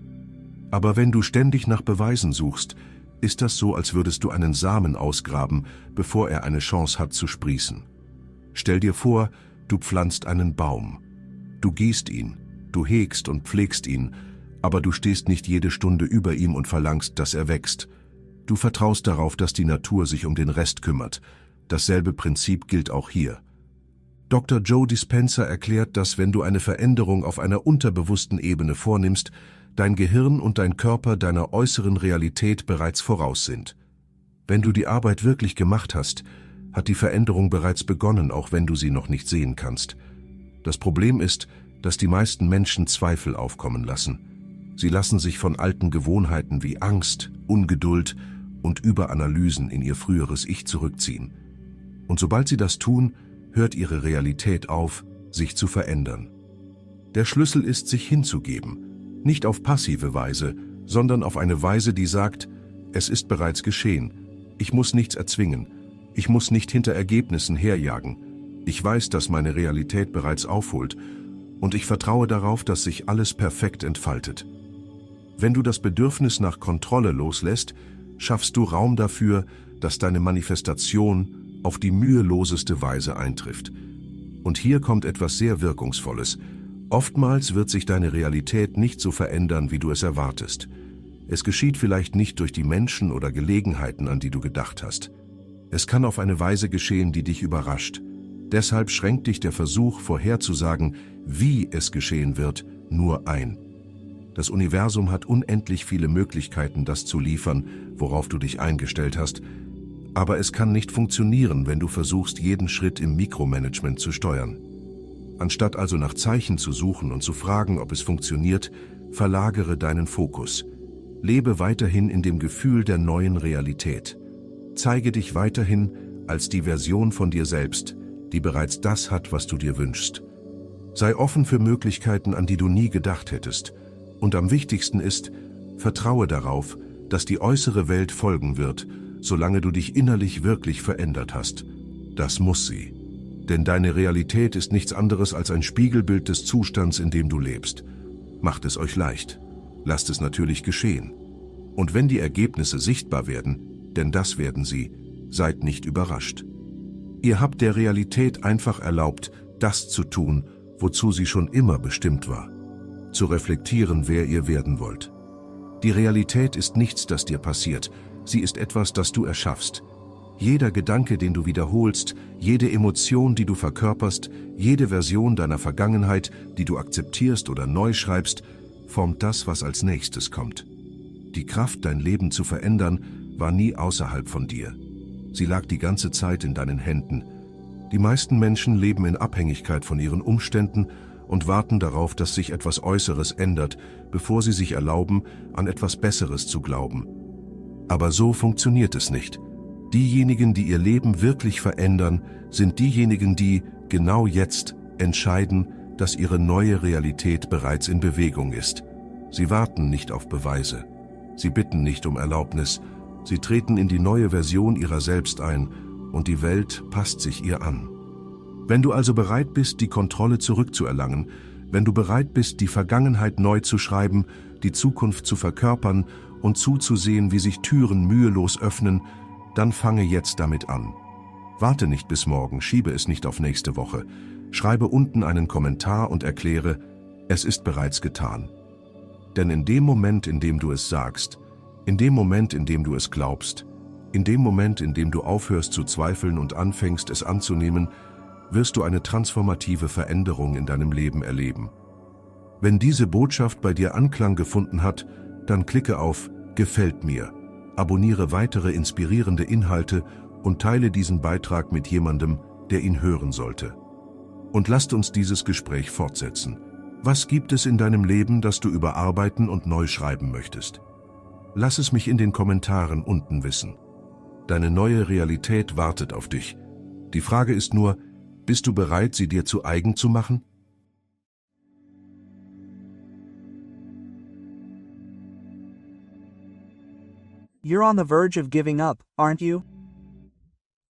Aber wenn du ständig nach Beweisen suchst, ist das so, als würdest du einen Samen ausgraben, bevor er eine Chance hat zu sprießen. Stell dir vor, du pflanzt einen Baum. Du gießt ihn, du hegst und pflegst ihn, aber du stehst nicht jede Stunde über ihm und verlangst, dass er wächst. Du vertraust darauf, dass die Natur sich um den Rest kümmert. Dasselbe Prinzip gilt auch hier. Dr. Joe Dispenza erklärt, dass wenn du eine Veränderung auf einer unterbewussten Ebene vornimmst, dein Gehirn und dein Körper deiner äußeren Realität bereits voraus sind. Wenn du die Arbeit wirklich gemacht hast, hat die Veränderung bereits begonnen, auch wenn du sie noch nicht sehen kannst. Das Problem ist, dass die meisten Menschen Zweifel aufkommen lassen. Sie lassen sich von alten Gewohnheiten wie Angst, Ungeduld und Überanalysen in ihr früheres Ich zurückziehen. Und sobald sie das tun, hört ihre Realität auf, sich zu verändern. Der Schlüssel ist, sich hinzugeben, nicht auf passive Weise, sondern auf eine Weise, die sagt, es ist bereits geschehen, ich muss nichts erzwingen, ich muss nicht hinter Ergebnissen herjagen, ich weiß, dass meine Realität bereits aufholt und ich vertraue darauf, dass sich alles perfekt entfaltet. Wenn du das Bedürfnis nach Kontrolle loslässt, schaffst du Raum dafür, dass deine Manifestation auf die müheloseste Weise eintrifft. Und hier kommt etwas sehr Wirkungsvolles. Oftmals wird sich deine Realität nicht so verändern, wie du es erwartest. Es geschieht vielleicht nicht durch die Menschen oder Gelegenheiten, an die du gedacht hast. Es kann auf eine Weise geschehen, die dich überrascht. Deshalb schränkt dich der Versuch, vorherzusagen, wie es geschehen wird, nur ein. Das Universum hat unendlich viele Möglichkeiten, das zu liefern, worauf du dich eingestellt hast, Aber es kann nicht funktionieren, wenn du versuchst, jeden Schritt im Mikromanagement zu steuern. Anstatt also nach Zeichen zu suchen und zu fragen, ob es funktioniert, verlagere deinen Fokus. Lebe weiterhin in dem Gefühl der neuen Realität. Zeige dich weiterhin als die Version von dir selbst, die bereits das hat, was du dir wünschst. Sei offen für Möglichkeiten, an die du nie gedacht hättest. Und am wichtigsten ist, vertraue darauf, dass die äußere Welt folgen wird, solange du dich innerlich wirklich verändert hast. Das muss sie. Denn deine Realität ist nichts anderes als ein Spiegelbild des Zustands, in dem du lebst. Macht es euch leicht. Lasst es natürlich geschehen. Und wenn die Ergebnisse sichtbar werden, denn das werden sie, seid nicht überrascht. Ihr habt der Realität einfach erlaubt, das zu tun, wozu sie schon immer bestimmt war. Zu reflektieren, wer ihr werden wollt. Die Realität ist nichts, das dir passiert. Sie ist etwas, das du erschaffst. Jeder Gedanke, den du wiederholst, jede Emotion, die du verkörperst, jede Version deiner Vergangenheit, die du akzeptierst oder neu schreibst, formt das, was als nächstes kommt. Die Kraft, dein Leben zu verändern, war nie außerhalb von dir. Sie lag die ganze Zeit in deinen Händen. Die meisten Menschen leben in Abhängigkeit von ihren Umständen und warten darauf, dass sich etwas Äußeres ändert, bevor sie sich erlauben, an etwas Besseres zu glauben. Aber so funktioniert es nicht. Diejenigen, die ihr Leben wirklich verändern, sind diejenigen, die, genau jetzt, entscheiden, dass ihre neue Realität bereits in Bewegung ist. Sie warten nicht auf Beweise. Sie bitten nicht um Erlaubnis. Sie treten in die neue Version ihrer selbst ein und die Welt passt sich ihr an. Wenn du also bereit bist, die Kontrolle zurückzuerlangen, wenn du bereit bist, die Vergangenheit neu zu schreiben, die Zukunft zu verkörpern und zuzusehen, wie sich Türen mühelos öffnen, dann fange jetzt damit an. Warte nicht bis morgen, schiebe es nicht auf nächste Woche. Schreibe unten einen Kommentar und erkläre, es ist bereits getan. Denn in dem Moment, in dem du es sagst, in dem Moment, in dem du es glaubst, in dem Moment, in dem du aufhörst zu zweifeln und anfängst, es anzunehmen, wirst du eine transformative Veränderung in deinem Leben erleben. Wenn diese Botschaft bei dir Anklang gefunden hat, dann klicke auf Gefällt mir, abonniere weitere inspirierende Inhalte und teile diesen Beitrag mit jemandem, der ihn hören sollte. Und lasst uns dieses Gespräch fortsetzen. Was gibt es in deinem Leben, das du überarbeiten und neu schreiben möchtest? Lass es mich in den Kommentaren unten wissen. Deine neue Realität wartet auf dich. Die Frage ist nur, bist du bereit, sie dir zu eigen zu machen? You're on the verge of giving up, aren't you?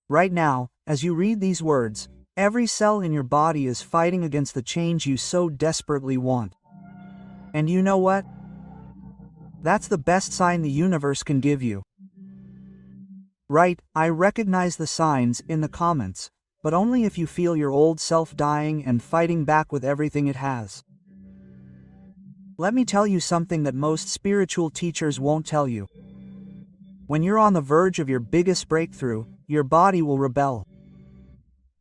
Right now, as you read these words, every cell in your body is fighting against the change you so desperately want. And you know what? That's the best sign the universe can give you. Right, I recognize the signs in the comments, but only if you feel your old self dying and fighting back with everything it has. Let me tell you something that most spiritual teachers won't tell you. When you're on the verge of your biggest breakthrough, your body will rebel.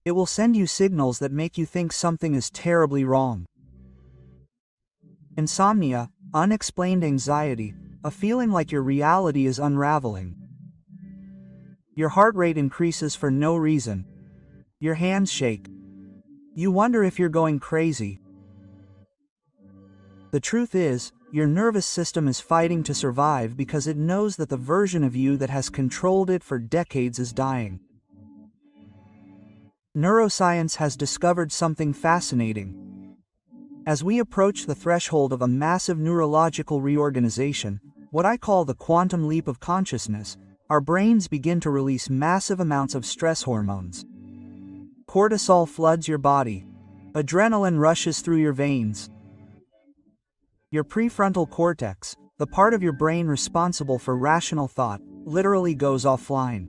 It will send you signals that make you think something is terribly wrong. Insomnia, unexplained anxiety, a feeling like your reality is unraveling. Your heart rate increases for no reason. Your hands shake. You wonder if you're going crazy. The truth is, your nervous system is fighting to survive because it knows that the version of you that has controlled it for decades is dying. Neuroscience has discovered something fascinating. As we approach the threshold of a massive neurological reorganization, what I call the quantum leap of consciousness, our brains begin to release massive amounts of stress hormones. Cortisol floods your body. Adrenaline rushes through your veins. Your prefrontal cortex, the part of your brain responsible for rational thought, literally goes offline.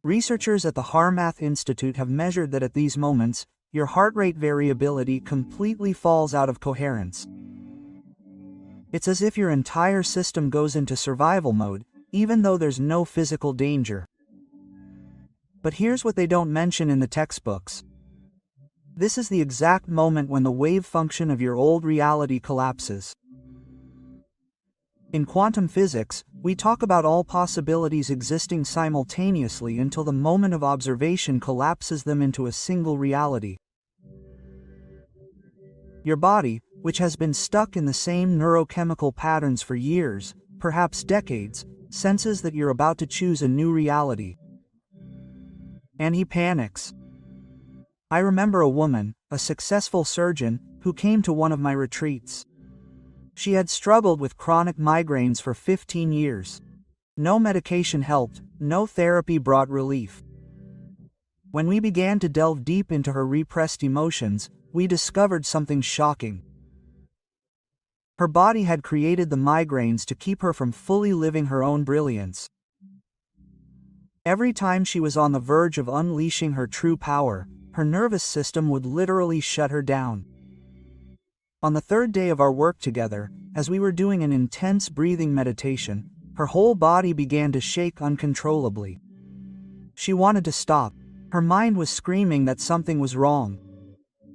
Researchers at the Harmath Institute have measured that at these moments, your heart rate variability completely falls out of coherence. It's as if your entire system goes into survival mode, even though there's no physical danger. But here's what they don't mention in the textbooks. This is the exact moment when the wave function of your old reality collapses. In quantum physics, we talk about all possibilities existing simultaneously until the moment of observation collapses them into a single reality. Your body, which has been stuck in the same neurochemical patterns for years, perhaps decades, senses that you're about to choose a new reality. And he panics. I remember a woman, a successful surgeon, who came to one of my retreats. She had struggled with chronic migraines for 15 years. No medication helped, no therapy brought relief. When we began to delve deep into her repressed emotions, we discovered something shocking. Her body had created the migraines to keep her from fully living her own brilliance. Every time she was on the verge of unleashing her true power, her nervous system would literally shut her down. On the third day of our work together, as we were doing an intense breathing meditation, her whole body began to shake uncontrollably. She wanted to stop. Her mind was screaming that something was wrong.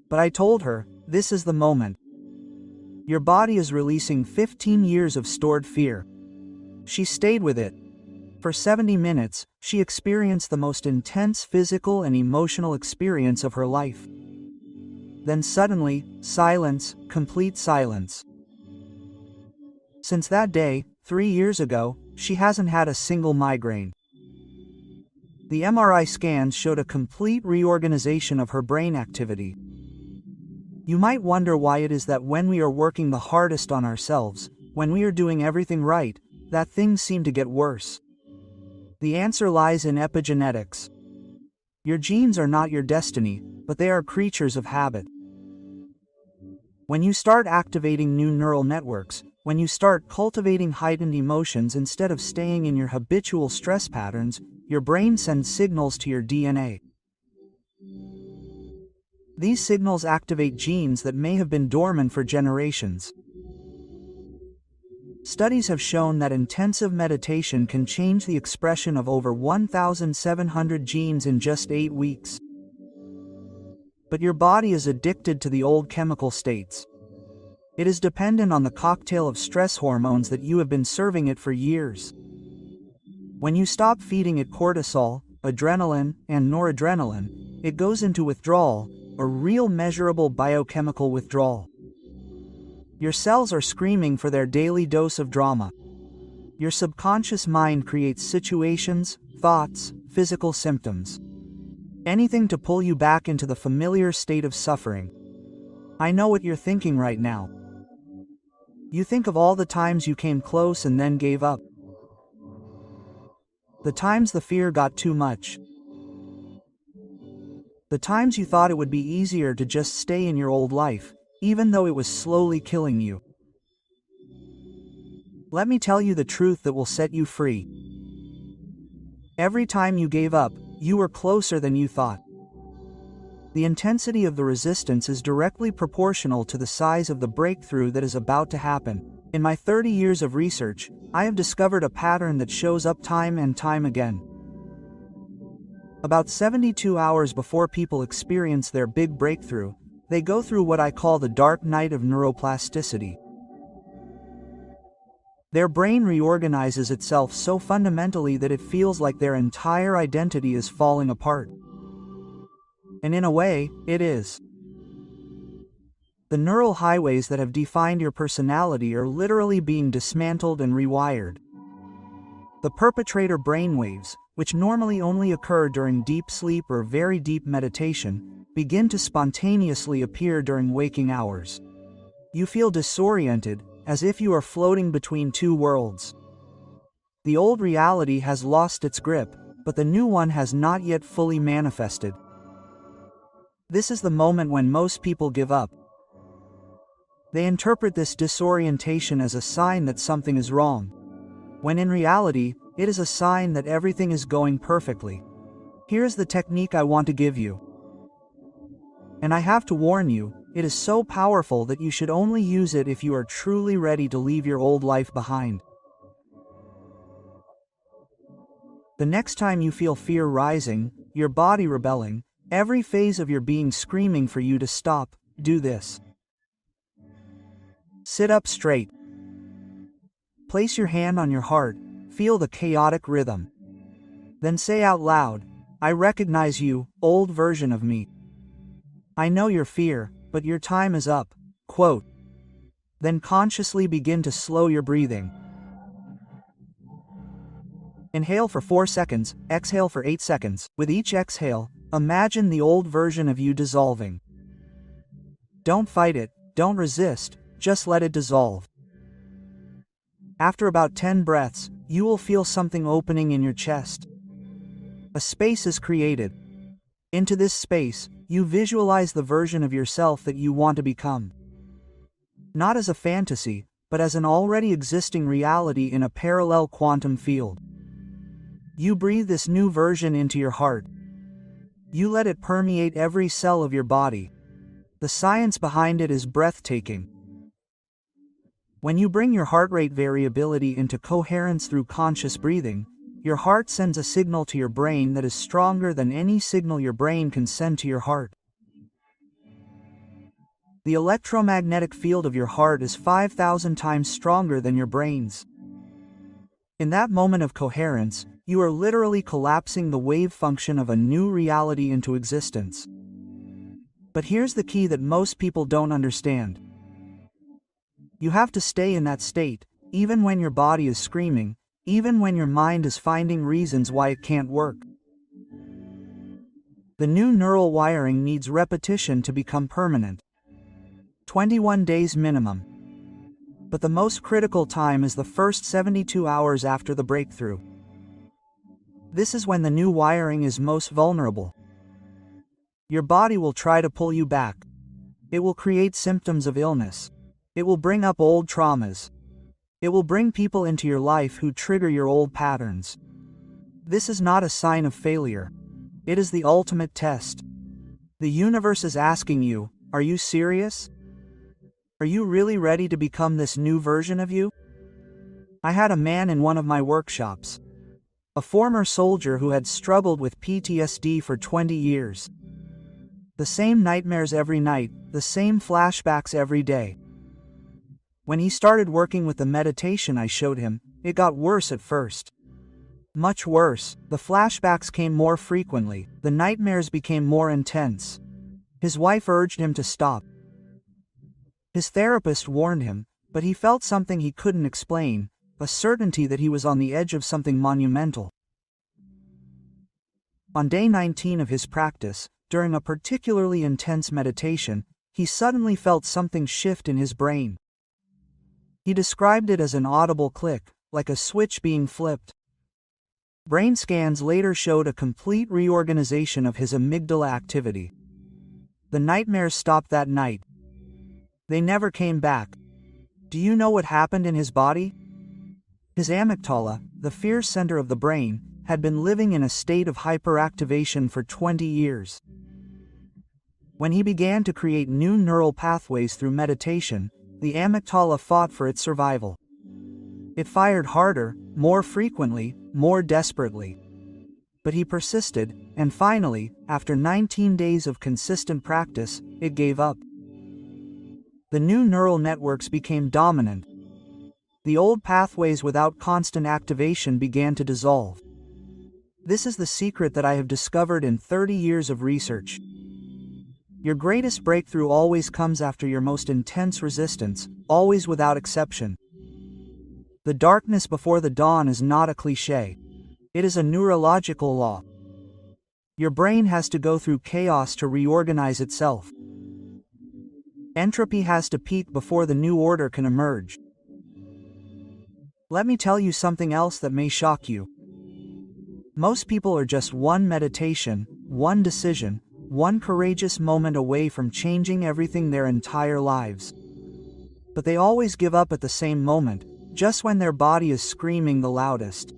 But I told her, this is the moment. Your body is releasing 15 years of stored fear. She stayed with it. For 70 minutes, she experienced the most intense physical and emotional experience of her life. Then suddenly, silence, complete silence. Since that day, 3 years ago, she hasn't had a single migraine. The MRI scans showed a complete reorganization of her brain activity. You might wonder why it is that when we are working the hardest on ourselves, when we are doing everything right, that things seem to get worse. The answer lies in epigenetics. Your genes are not your destiny, but they are creatures of habit. When you start activating new neural networks, when you start cultivating heightened emotions instead of staying in your habitual stress patterns, your brain sends signals to your DNA. These signals activate genes that may have been dormant for generations. Studies have shown that intensive meditation can change the expression of over 1,700 genes in just 8 weeks. But your body is addicted to the old chemical states. It is dependent on the cocktail of stress hormones that you have been serving it for years. When you stop feeding it cortisol, adrenaline, and noradrenaline, it goes into withdrawal, a real measurable biochemical withdrawal. Your cells are screaming for their daily dose of drama. Your subconscious mind creates situations, thoughts, physical symptoms. Anything to pull you back into the familiar state of suffering. I know what you're thinking right now. You think of all the times you came close and then gave up. The times the fear got too much. The times you thought it would be easier to just stay in your old life, even though it was slowly killing you. Let me tell you the truth that will set you free. Every time you gave up, you were closer than you thought. The intensity of the resistance is directly proportional to the size of the breakthrough that is about to happen. In my 30 years of research, I have discovered a pattern that shows up time and time again. About 72 hours before people experience their big breakthrough, they go through what I call the dark night of neuroplasticity. Their brain reorganizes itself so fundamentally that it feels like their entire identity is falling apart. And in a way, it is. The neural highways that have defined your personality are literally being dismantled and rewired. The perpetrator brainwaves, which normally only occur during deep sleep or very deep meditation, begin to spontaneously appear during waking hours. You feel disoriented, as if you are floating between two worlds. The old reality has lost its grip, but the new one has not yet fully manifested. This is the moment when most people give up. They interpret this disorientation as a sign that something is wrong, when in reality, it is a sign that everything is going perfectly. Here's the technique I want to give you. And I have to warn you, it is so powerful that you should only use it if you are truly ready to leave your old life behind. The next time you feel fear rising, your body rebelling, every phase of your being screaming for you to stop, do this. Sit up straight. Place your hand on your heart, feel the chaotic rhythm. Then say out loud, I recognize you, old version of me. I know your fear, but your time is up. Quote. Then consciously begin to slow your breathing. Inhale for 4 seconds, exhale for 8 seconds. With each exhale, imagine the old version of you dissolving. Don't fight it, don't resist, just let it dissolve. After about 10 breaths, you will feel something opening in your chest. A space is created. Into this space, you visualize the version of yourself that you want to become. Not as a fantasy, but as an already existing reality in a parallel quantum field. You breathe this new version into your heart. You let it permeate every cell of your body. The science behind it is breathtaking. When you bring your heart rate variability into coherence through conscious breathing, your heart sends a signal to your brain that is stronger than any signal your brain can send to your heart. The electromagnetic field of your heart is 5,000 times stronger than your brain's. In that moment of coherence, you are literally collapsing the wave function of a new reality into existence. But here's the key that most people don't understand. You have to stay in that state, even when your body is screaming, even when your mind is finding reasons why it can't work. The new neural wiring needs repetition to become permanent. 21 days minimum. But the most critical time is the first 72 hours after the breakthrough. This is when the new wiring is most vulnerable. Your body will try to pull you back. It will create symptoms of illness. It will bring up old traumas. It will bring people into your life who trigger your old patterns. This is not a sign of failure. It is the ultimate test. The universe is asking you, are you serious? Are you really ready to become this new version of you? I had a man in one of my workshops. A former soldier who had struggled with PTSD for 20 years. The same nightmares every night, the same flashbacks every day. When he started working with the meditation I showed him, it got worse at first. Much worse. The flashbacks came more frequently, the nightmares became more intense. His wife urged him to stop. His therapist warned him, but he felt something he couldn't explain, a certainty that he was on the edge of something monumental. On day 19 of his practice, during a particularly intense meditation, he suddenly felt something shift in his brain. He described it as an audible click, like a switch being flipped. Brain scans later showed a complete reorganization of his amygdala activity. The nightmares stopped that night. They never came back. Do you know what happened in his body? His amygdala, the fear center of the brain, had been living in a state of hyperactivation for 20 years. When he began to create new neural pathways through meditation, the amygdala fought for its survival. It fired harder, more frequently, more desperately. But he persisted, and finally, after 19 days of consistent practice, it gave up. The new neural networks became dominant. The old pathways without constant activation began to dissolve. This is the secret that I have discovered in 30 years of research. Your greatest breakthrough always comes after your most intense resistance, always without exception. The darkness before the dawn is not a cliché. It is a neurological law. Your brain has to go through chaos to reorganize itself. Entropy has to peak before the new order can emerge. Let me tell you something else that may shock you. Most people are just one meditation, one decision, one courageous moment away from changing everything their entire lives. But they always give up at the same moment, just when their body is screaming the loudest.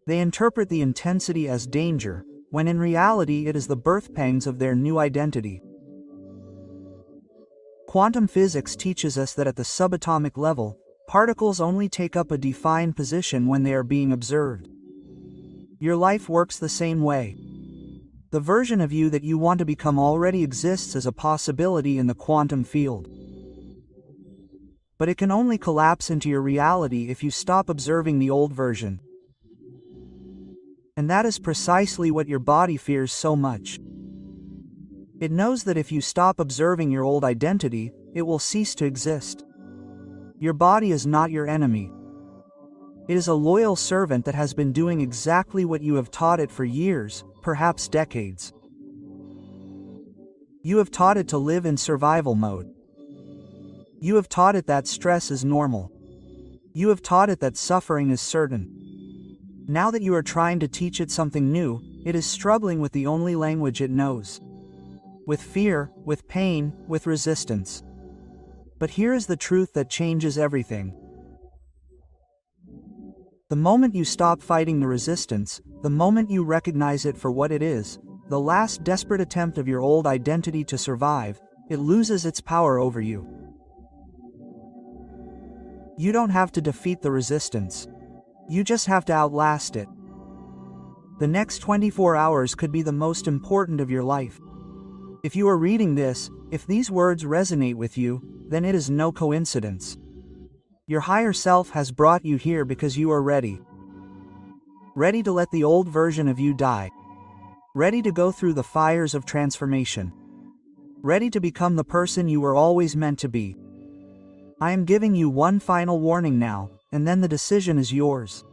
They interpret the intensity as danger, when in reality it is the birth pangs of their new identity. Quantum physics teaches us that at the subatomic level, particles only take up a defined position when they are being observed. Your life works the same way. The version of you that you want to become already exists as a possibility in the quantum field. But it can only collapse into your reality if you stop observing the old version. And that is precisely what your body fears so much. It knows that if you stop observing your old identity, it will cease to exist. Your body is not your enemy. It is a loyal servant that has been doing exactly what you have taught it for years, perhaps decades. You have taught it to live in survival mode. You have taught it that stress is normal. You have taught it that suffering is certain. Now that you are trying to teach it something new, it is struggling with the only language it knows. With fear, with pain, with resistance. But here is the truth that changes everything. The moment you stop fighting the resistance, the moment you recognize it for what it is, the last desperate attempt of your old identity to survive, it loses its power over you. You don't have to defeat the resistance. You just have to outlast it. The next 24 hours could be the most important of your life. If you are reading this, if these words resonate with you, then it is no coincidence. Your higher self has brought you here because you are ready. Ready to let the old version of you die. Ready to go through the fires of transformation. Ready to become the person you were always meant to be. I am giving you one final warning now, and then the decision is yours.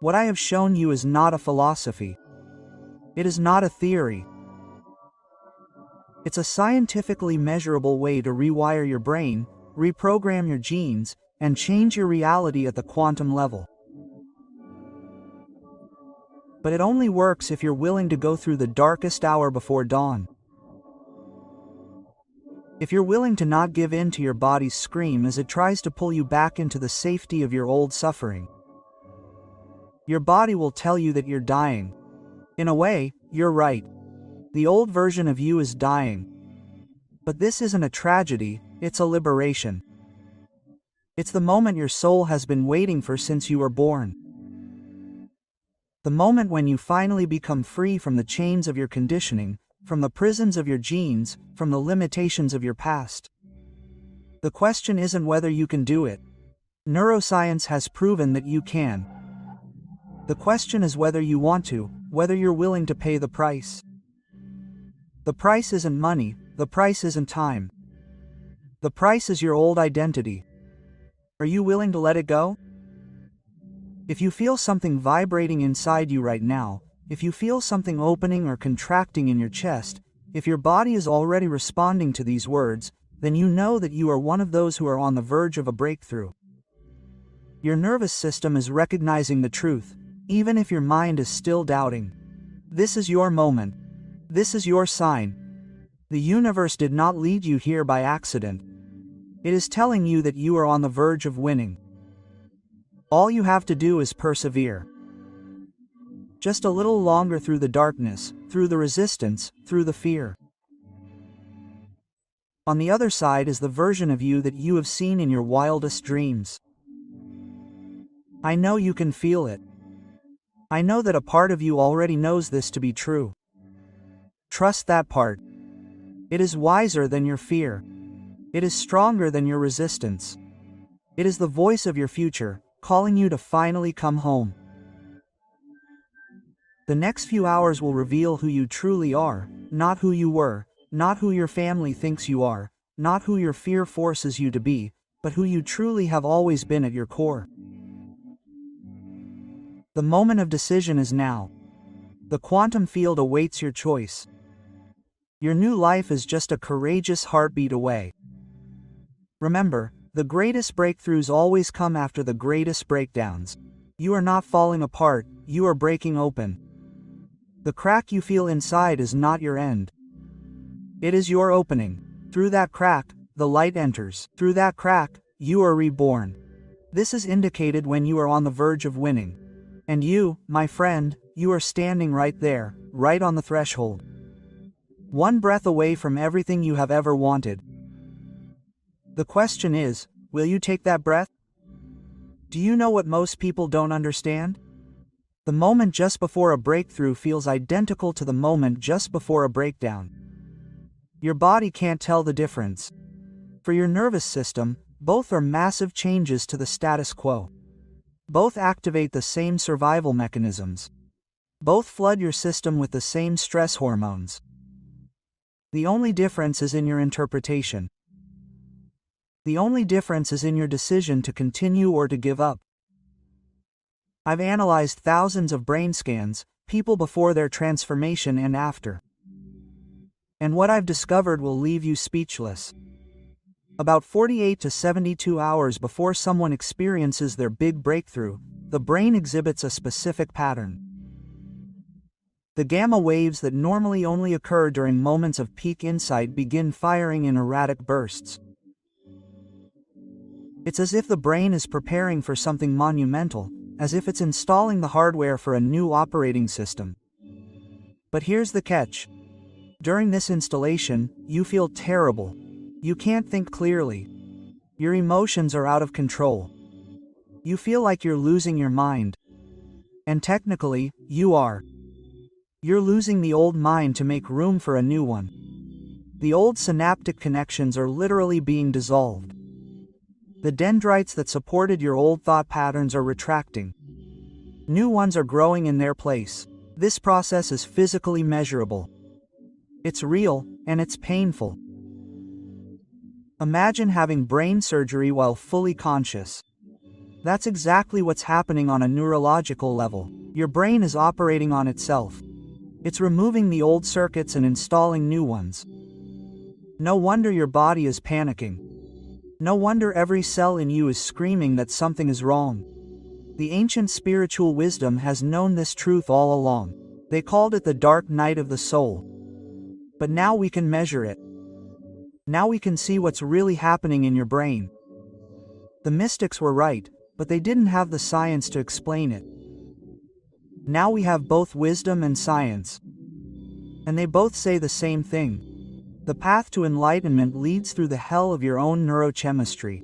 What I have shown you is not a philosophy. It is not a theory. It's a scientifically measurable way to rewire your brain, reprogram your genes, and change your reality at the quantum level. But it only works if you're willing to go through the darkest hour before dawn. If you're willing to not give in to your body's scream as it tries to pull you back into the safety of your old suffering. Your body will tell you that you're dying. In a way, you're right. The old version of you is dying. But this isn't a tragedy, it's a liberation. It's the moment your soul has been waiting for since you were born. The moment when you finally become free from the chains of your conditioning, from the prisons of your genes, from the limitations of your past. The question isn't whether you can do it. Neuroscience has proven that you can. The question is whether you want to, whether you're willing to pay the price. The price isn't money, the price isn't time. The price is your old identity. Are you willing to let it go? If you feel something vibrating inside you right now, if you feel something opening or contracting in your chest, if your body is already responding to these words, then you know that you are one of those who are on the verge of a breakthrough. Your nervous system is recognizing the truth, even if your mind is still doubting. This is your moment. This is your sign. The universe did not lead you here by accident. It is telling you that you are on the verge of winning. All you have to do is persevere. Just a little longer through the darkness, through the resistance, through the fear. On the other side is the version of you that you have seen in your wildest dreams. I know you can feel it. I know that a part of you already knows this to be true. Trust that part. It is wiser than your fear. It is stronger than your resistance. It is the voice of your future, calling you to finally come home. The next few hours will reveal who you truly are, not who you were, not who your family thinks you are, not who your fear forces you to be, but who you truly have always been at your core. The moment of decision is now. The quantum field awaits your choice. Your new life is just a courageous heartbeat away. Remember, the greatest breakthroughs always come after the greatest breakdowns. You are not falling apart, you are breaking open. The crack you feel inside is not your end. It is your opening. Through that crack, the light enters. Through that crack, you are reborn. This is indicated when you are on the verge of winning. And you, my friend, you are standing right there, right on the threshold. One breath away from everything you have ever wanted. The question is, will you take that breath? Do you know what most people don't understand? The moment just before a breakthrough feels identical to the moment just before a breakdown. Your body can't tell the difference. For your nervous system, Both are massive changes to the status quo. Both activate the same survival mechanisms. Both flood your system with the same stress hormones. The only difference is in your interpretation. The only difference is in your decision to continue or to give up. I've analyzed thousands of brain scans, people before their transformation and after. And what I've discovered will leave you speechless. About 48 to 72 hours before someone experiences their big breakthrough, the brain exhibits a specific pattern. The gamma waves that normally only occur during moments of peak insight begin firing in erratic bursts. It's as if the brain is preparing for something monumental, as if it's installing the hardware for a new operating system. But here's the catch. During this installation, you feel terrible. You can't think clearly. Your emotions are out of control. You feel like you're losing your mind. And technically, you are. You're losing the old mind to make room for a new one. The old synaptic connections are literally being dissolved. The dendrites that supported your old thought patterns are retracting. New ones are growing in their place. This process is physically measurable. It's real, and it's painful. Imagine having brain surgery while fully conscious. That's exactly what's happening on a neurological level. Your brain is operating on itself. It's removing the old circuits and installing new ones. No wonder your body is panicking. No wonder every cell in you is screaming that something is wrong. The ancient spiritual wisdom has known this truth all along. They called it the dark night of the soul. But now we can measure it. Now we can see what's really happening in your brain. The mystics were right, but they didn't have the science to explain it. Now we have both wisdom and science. And they both say the same thing. The path to enlightenment leads through the hell of your own neurochemistry.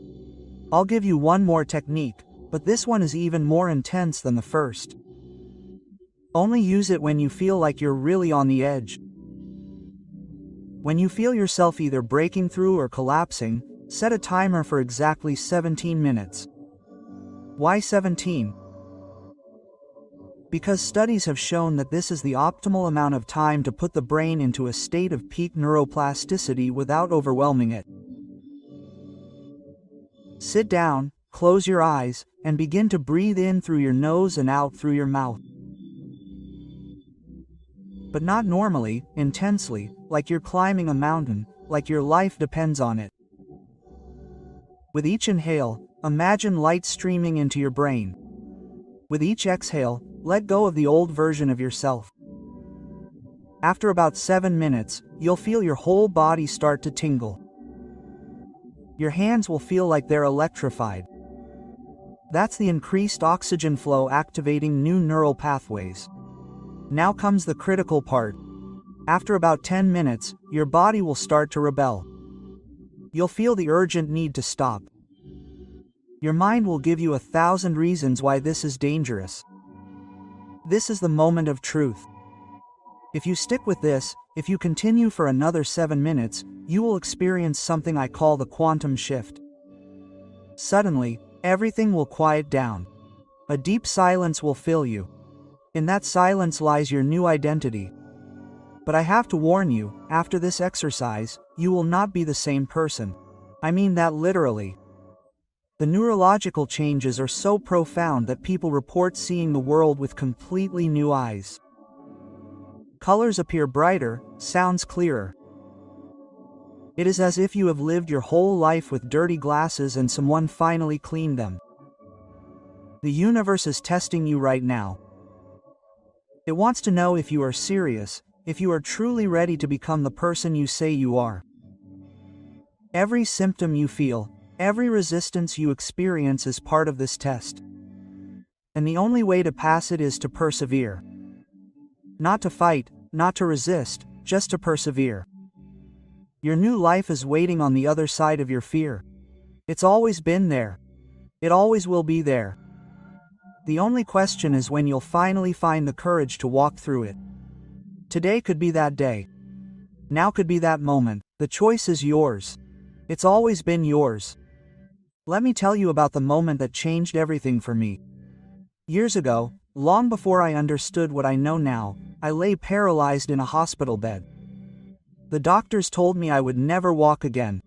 I'll give you one more technique, but this one is even more intense than the first. Only use it when you feel like you're really on the edge. When you feel yourself either breaking through or collapsing, set a timer for exactly 17 minutes. Why 17? Because studies have shown that this is the optimal amount of time to put the brain into a state of peak neuroplasticity without overwhelming it. Sit down, close your eyes, and begin to breathe in through your nose and out through your mouth. But not normally, intensely, like you're climbing a mountain, like your life depends on it. With each inhale, imagine light streaming into your brain. With each exhale, let go of the old version of yourself. After about 7 minutes, you'll feel your whole body start to tingle. Your hands will feel like they're electrified. That's the increased oxygen flow activating new neural pathways. Now comes the critical part. After about 10 minutes, your body will start to rebel. You'll feel the urgent need to stop. Your mind will give you 1,000 reasons why this is dangerous. This is the moment of truth. If you stick with this, if you continue for another 7 minutes, you will experience something I call the quantum shift. Suddenly, everything will quiet down. A deep silence will fill you. In that silence lies your new identity. But I have to warn you, after this exercise, you will not be the same person. I mean that literally. The neurological changes are so profound that people report seeing the world with completely new eyes. Colors appear brighter, sounds clearer. It is as if you have lived your whole life with dirty glasses and someone finally cleaned them. The universe is testing you right now. It wants to know if you are serious, if you are truly ready to become the person you say you are. Every symptom you feel, every resistance you experience is part of this test. And the only way to pass it is to persevere. Not to fight, not to resist, just to persevere. Your new life is waiting on the other side of your fear. It's always been there. It always will be there. The only question is when you'll finally find the courage to walk through it. Today could be that day. Now could be that moment. The choice is yours. It's always been yours. Let me tell you about the moment that changed everything for me. Years ago, long before I understood what I know now, I lay paralyzed in a hospital bed. The doctors told me I would never walk again.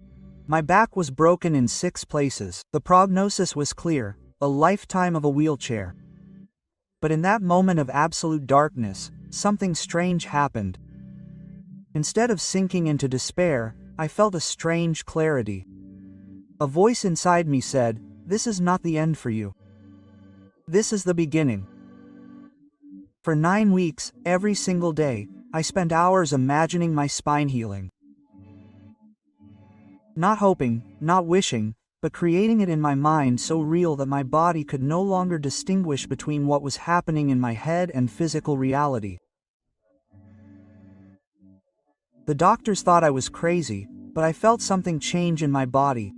My back was broken in 6 places. The prognosis was clear, a lifetime of a wheelchair. But in that moment of absolute darkness, something strange happened. Instead of sinking into despair, I felt a strange clarity. A voice inside me said, "This is not the end for you. This is the beginning." For 9 weeks, every single day, I spent hours imagining my spine healing. Not hoping, not wishing, but creating it in my mind so real that my body could no longer distinguish between what was happening in my head and physical reality. The doctors thought I was crazy, but I felt something change in my body.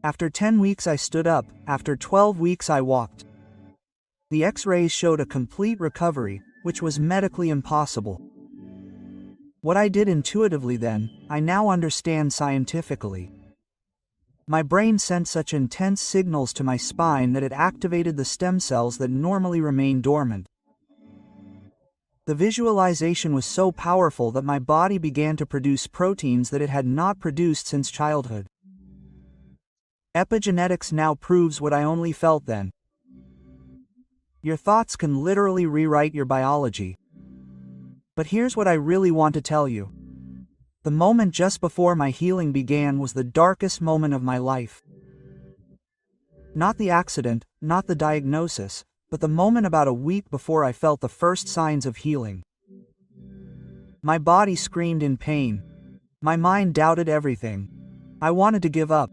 After 10 weeks I stood up, after 12 weeks I walked. The X-rays showed a complete recovery, which was medically impossible. What I did intuitively then, I now understand scientifically. My brain sent such intense signals to my spine that it activated the stem cells that normally remain dormant. The visualization was so powerful that my body began to produce proteins that it had not produced since childhood. Epigenetics now proves what I only felt then. Your thoughts can literally rewrite your biology. But here's what I really want to tell you. The moment just before my healing began was the darkest moment of my life. Not the accident, not the diagnosis, but the moment about a week before I felt the first signs of healing. My body screamed in pain. My mind doubted everything. I wanted to give up.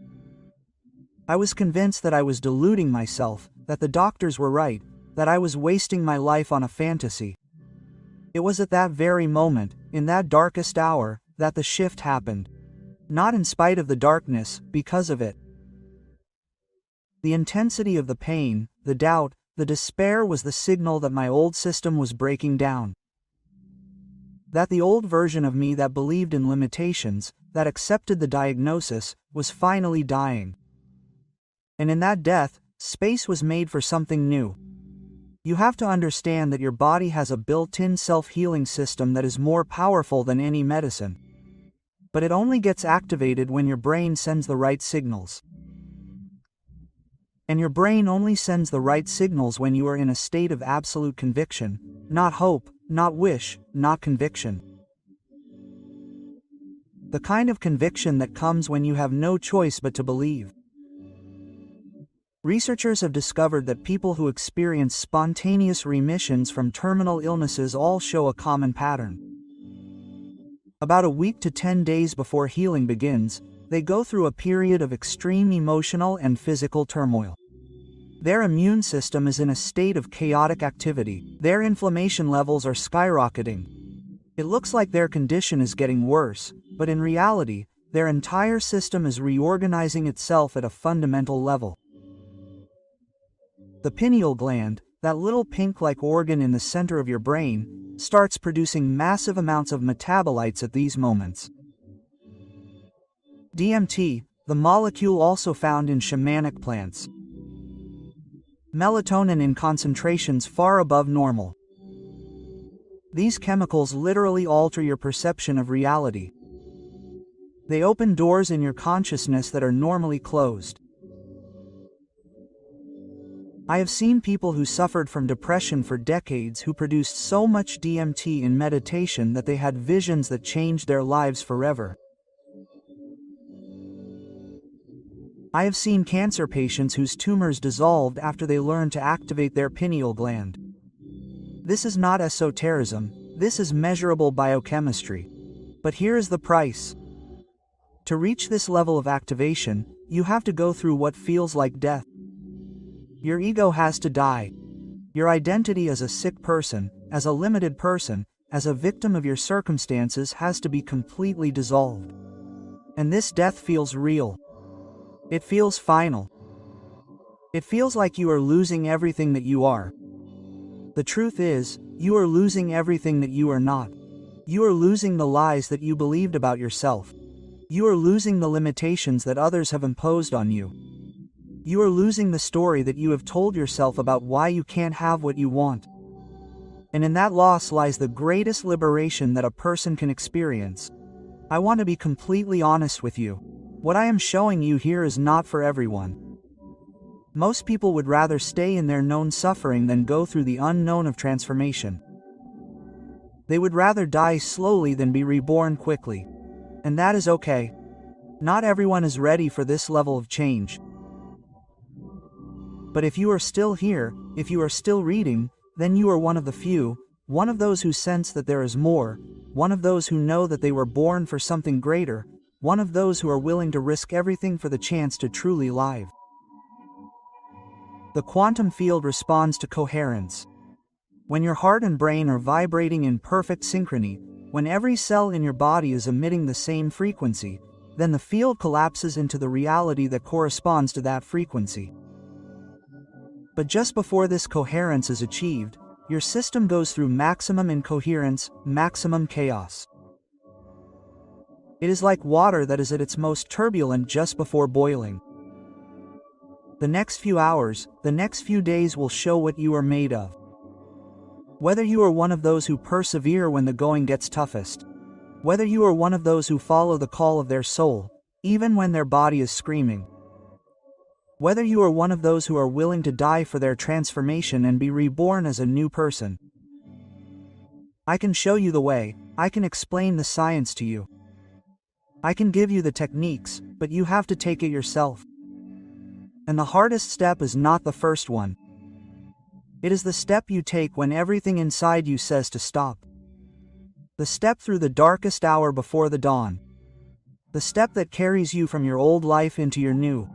I was convinced that I was deluding myself, that the doctors were right, that I was wasting my life on a fantasy. It was at that very moment, in that darkest hour, that the shift happened. Not in spite of the darkness, because of it. The intensity of the pain, the doubt, the despair was the signal that my old system was breaking down. That the old version of me that believed in limitations, that accepted the diagnosis, was finally dying. And in that death, space was made for something new. You have to understand that your body has a built-in self-healing system that is more powerful than any medicine. But it only gets activated when your brain sends the right signals. And your brain only sends the right signals when you are in a state of absolute conviction, not hope, not wish, not conviction. The kind of conviction that comes when you have no choice but to believe. Researchers have discovered that people who experience spontaneous remissions from terminal illnesses all show a common pattern. About a week to 10 days before healing begins, they go through a period of extreme emotional and physical turmoil. Their immune system is in a state of chaotic activity. Their inflammation levels are skyrocketing. It looks like their condition is getting worse, but in reality, their entire system is reorganizing itself at a fundamental level. The pineal gland, that little pink-like organ in the center of your brain, starts producing massive amounts of metabolites at these moments. DMT, the molecule also found in shamanic plants. Melatonin in concentrations far above normal. These chemicals literally alter your perception of reality. They open doors in your consciousness that are normally closed. I have seen people who suffered from depression for decades who produced so much DMT in meditation that they had visions that changed their lives forever. I have seen cancer patients whose tumors dissolved after they learned to activate their pineal gland. This is not esotericism, this is measurable biochemistry. But here is the price. To reach this level of activation, you have to go through what feels like death. Your ego has to die. Your identity as a sick person, as a limited person, as a victim of your circumstances has to be completely dissolved. And this death feels real. It feels final. It feels like you are losing everything that you are. The truth is, you are losing everything that you are not. You are losing the lies that you believed about yourself. You are losing the limitations that others have imposed on you. You are losing the story that you have told yourself about why you can't have what you want. And in that loss lies the greatest liberation that a person can experience. I want to be completely honest with you. What I am showing you here is not for everyone. Most people would rather stay in their known suffering than go through the unknown of transformation. They would rather die slowly than be reborn quickly. And that is okay. Not everyone is ready for this level of change. But if you are still here, if you are still reading, then you are one of the few, one of those who sense that there is more, one of those who know that they were born for something greater, one of those who are willing to risk everything for the chance to truly live. The quantum field responds to coherence. When your heart and brain are vibrating in perfect synchrony, when every cell in your body is emitting the same frequency, then the field collapses into the reality that corresponds to that frequency. But just before this coherence is achieved, your system goes through maximum incoherence, maximum chaos. It is like water that is at its most turbulent just before boiling. The next few hours, the next few days will show what you are made of. Whether you are one of those who persevere when the going gets toughest, whether you are one of those who follow the call of their soul, even when their body is screaming, whether you are one of those who are willing to die for their transformation and be reborn as a new person. I can show you the way, I can explain the science to you. I can give you the techniques, but you have to take it yourself. And the hardest step is not the first one. It is the step you take when everything inside you says to stop. The step through the darkest hour before the dawn. The step that carries you from your old life into your new.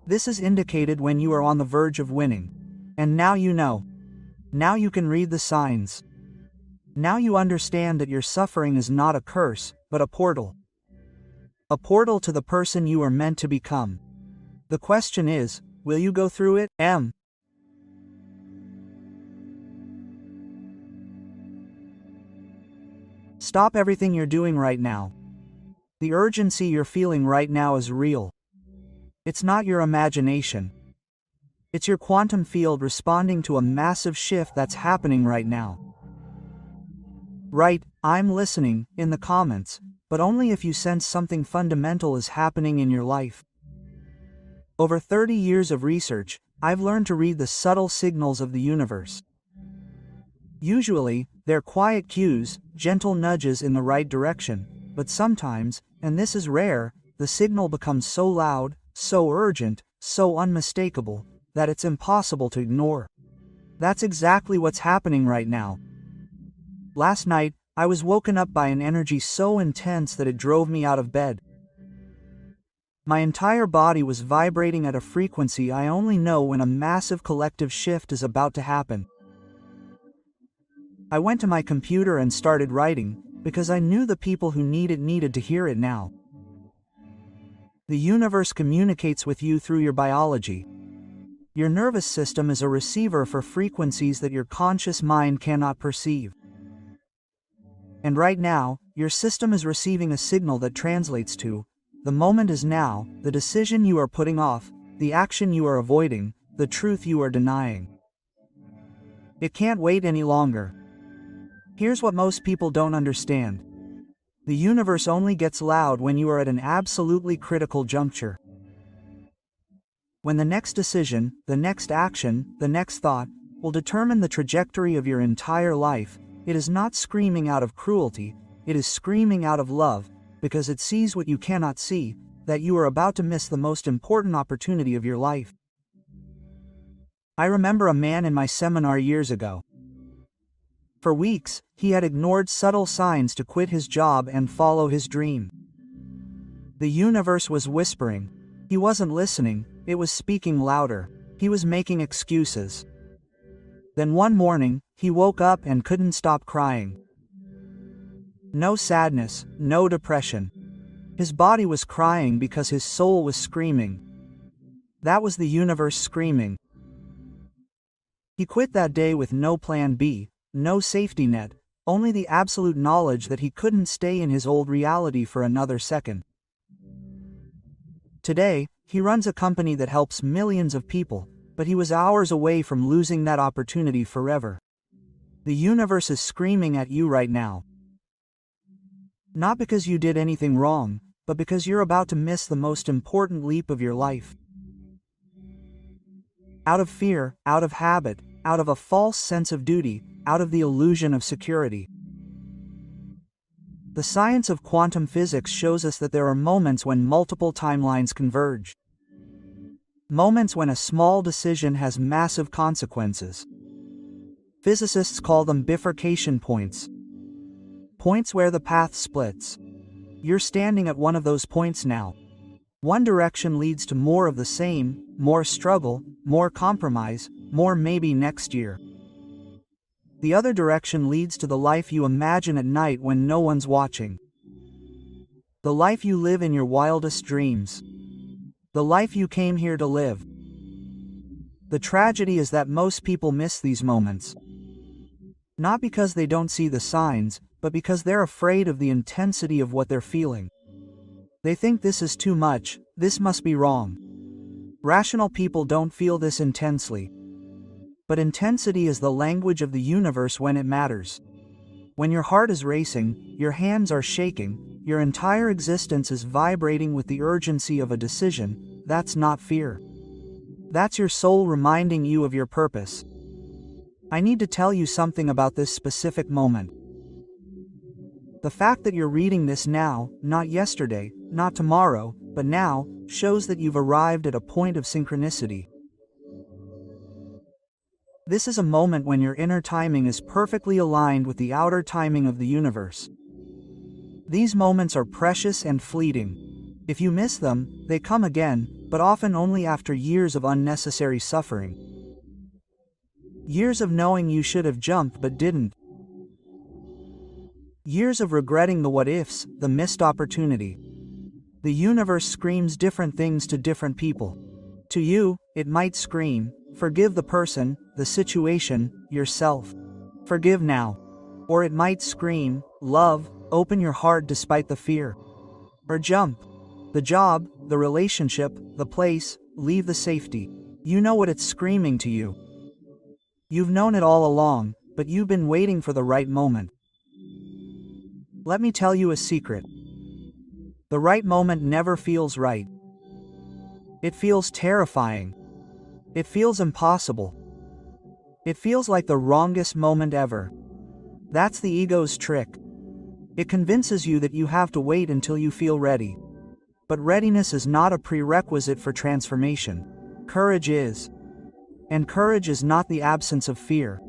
This is indicated when you are on the verge of winning. And now you know. Now you can read the signs. Now you understand that your suffering is not a curse, but a portal. A portal to the person you are meant to become. The question is, will you go through it? Stop everything you're doing right now. The urgency you're feeling right now is real. It's not your imagination. It's your quantum field responding to a massive shift that's happening right now. Write, "I'm listening," in the comments, but only if you sense something fundamental is happening in your life. Over 30 years of research, I've learned to read the subtle signals of the universe. Usually, they're quiet cues, gentle nudges in the right direction, but sometimes, and this is rare, the signal becomes so loud, so urgent, so unmistakable, that it's impossible to ignore. That's exactly what's happening right now. Last night, I was woken up by an energy so intense that it drove me out of bed. My entire body was vibrating at a frequency I only know when a massive collective shift is about to happen. I went to my computer and started writing, because I knew the people who needed to hear it now. The universe communicates with you through your biology. Your nervous system is a receiver for frequencies that your conscious mind cannot perceive. And right now, your system is receiving a signal that translates to, the moment is now, the decision you are putting off, the action you are avoiding, the truth you are denying. It can't wait any longer. Here's what most people don't understand. The universe only gets loud when you are at an absolutely critical juncture. When the next decision, the next action, the next thought, will determine the trajectory of your entire life, it is not screaming out of cruelty, it is screaming out of love, because it sees what you cannot see, that you are about to miss the most important opportunity of your life. I remember a man in my seminar years ago. For weeks, he had ignored subtle signs to quit his job and follow his dream. The universe was whispering. He wasn't listening, it was speaking louder. He was making excuses. Then one morning, he woke up and couldn't stop crying. No sadness, no depression. His body was crying because his soul was screaming. That was the universe screaming. He quit that day with no plan B, no safety net, only the absolute knowledge that he couldn't stay in his old reality for another second. Today, he runs a company that helps millions of people, but he was hours away from losing that opportunity forever. The universe is screaming at you right now. Not because you did anything wrong, but because you're about to miss the most important leap of your life. Out of fear, out of habit, out of a false sense of duty, out of the illusion of security. The science of quantum physics shows us that there are moments when multiple timelines converge. Moments when a small decision has massive consequences. Physicists call them bifurcation points. Points where the path splits. You're standing at one of those points now. One direction leads to more of the same, more struggle, more compromise, more maybe next year. The other direction leads to the life you imagine at night when no one's watching. The life you live in your wildest dreams. The life you came here to live. The tragedy is that most people miss these moments. Not because they don't see the signs, but because they're afraid of the intensity of what they're feeling. They think this is too much, this must be wrong. Rational people don't feel this intensely. But intensity is the language of the universe when it matters. When your heart is racing, your hands are shaking, your entire existence is vibrating with the urgency of a decision, that's not fear. That's your soul reminding you of your purpose. I need to tell you something about this specific moment. The fact that you're reading this now, not yesterday, not tomorrow, but now, shows that you've arrived at a point of synchronicity. This is a moment when your inner timing is perfectly aligned with the outer timing of the universe. These moments are precious and fleeting. If you miss them, they come again, but often only after years of unnecessary suffering. Years of knowing you should have jumped but didn't. Years of regretting the what-ifs, the missed opportunity. The universe screams different things to different people. To you, it might scream, forgive the person, the situation, yourself. Forgive now. Or it might scream, love, open your heart despite the fear. Or jump. The job, the relationship, the place, leave the safety. You know what it's screaming to you. You've known it all along, but you've been waiting for the right moment. Let me tell you a secret. The right moment never feels right. It feels terrifying. It feels impossible. It feels like the wrongest moment ever. That's the ego's trick. It convinces you that you have to wait until you feel ready. But readiness is not a prerequisite for transformation. Courage is. And courage is not the absence of fear.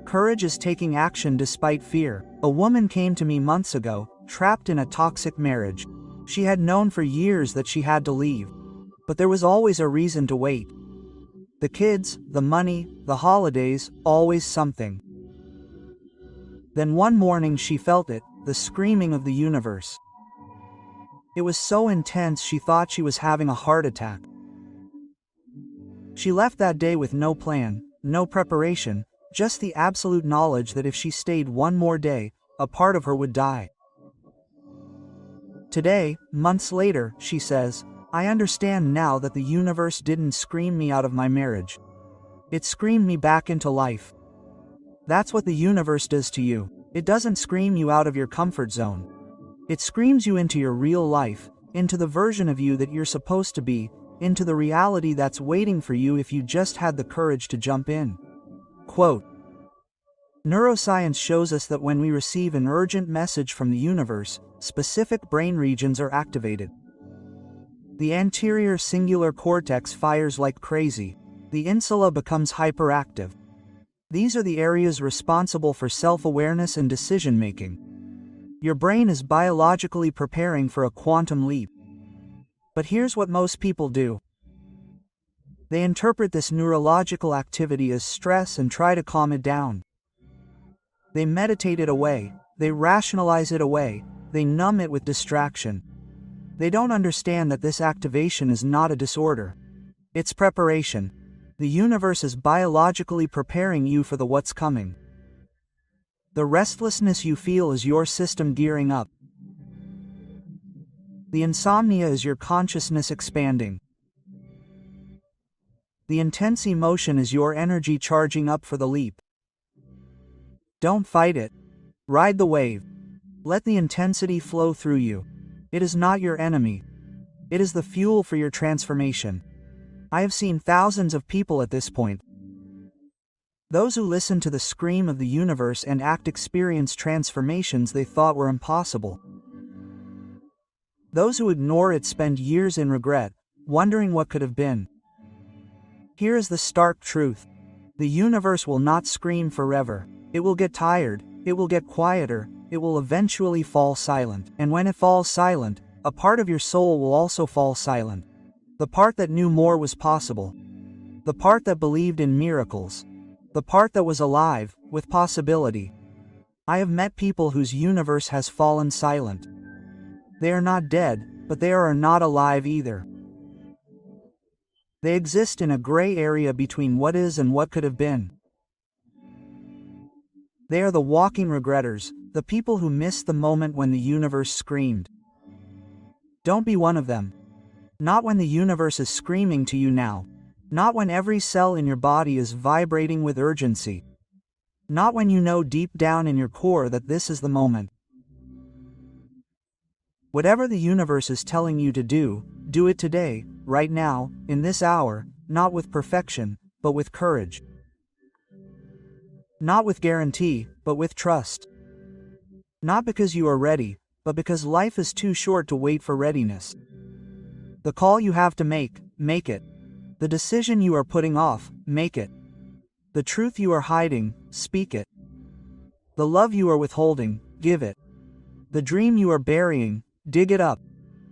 Courage is taking action despite fear. A woman came to me months ago, trapped in a toxic marriage. She had known for years that she had to leave. But there was always a reason to wait. The kids, the money, the holidays, always something. Then one morning she felt it, the screaming of the universe. It was so intense she thought she was having a heart attack. She left that day with no plan, no preparation, just the absolute knowledge that if she stayed one more day, a part of her would die. Today, months later, she says, I understand now that the universe didn't scream me out of my marriage. It screamed me back into life. That's what the universe does to you. It doesn't scream you out of your comfort zone. It screams you into your real life, into the version of you that you're supposed to be, into the reality that's waiting for you if you just had the courage to jump in. Quote, neuroscience shows us that when we receive an urgent message from the universe, specific brain regions are activated. The anterior cingulate cortex fires like crazy. The insula becomes hyperactive. These are the areas responsible for self-awareness and decision-making. Your brain is biologically preparing for a quantum leap. But here's what most people do. They interpret this neurological activity as stress and try to calm it down. They meditate it away, they rationalize it away, they numb it with distraction. They don't understand that this activation is not a disorder. It's preparation. The universe is biologically preparing you for the what's coming. The restlessness you feel is your system gearing up. The insomnia is your consciousness expanding. The intense emotion is your energy charging up for the leap. Don't fight it. Ride the wave. Let the intensity flow through you. It is not your enemy. It is the fuel for your transformation. I have seen thousands of people at this point. Those who listen to the scream of the universe and act experience transformations they thought were impossible. Those who ignore it spend years in regret, wondering what could have been. Here is the stark truth. The universe will not scream forever. It will get tired, it will get quieter, it will eventually fall silent. And when it falls silent, a part of your soul will also fall silent. The part that knew more was possible. The part that believed in miracles. The part that was alive, with possibility. I have met people whose universe has fallen silent. They are not dead, but they are not alive either. They exist in a gray area between what is and what could have been. They are the walking regretters, the people who missed the moment when the universe screamed. Don't be one of them. Not when the universe is screaming to you now. Not when every cell in your body is vibrating with urgency. Not when you know deep down in your core that this is the moment. Whatever the universe is telling you to do it today, right now, in this hour, not with perfection, but with courage. Not with guarantee, but with trust. Not because you are ready, but because life is too short to wait for readiness. The call you have to make it. The decision you are putting off, make it. The truth you are hiding, speak it. The love you are withholding, give it. The dream you are burying, dig it up.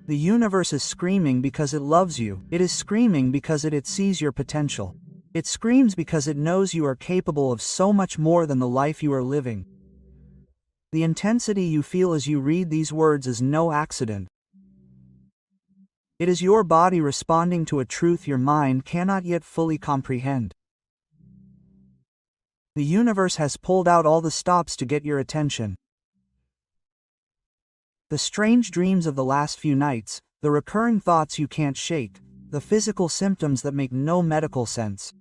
The universe is screaming because it loves you. It is screaming because it sees your potential. It screams because it knows you are capable of so much more than the life you are living. The intensity you feel as you read these words is no accident. It is your body responding to a truth your mind cannot yet fully comprehend. The universe has pulled out all the stops to get your attention. The strange dreams of the last few nights, the recurring thoughts you can't shake, the physical symptoms that make no medical sense.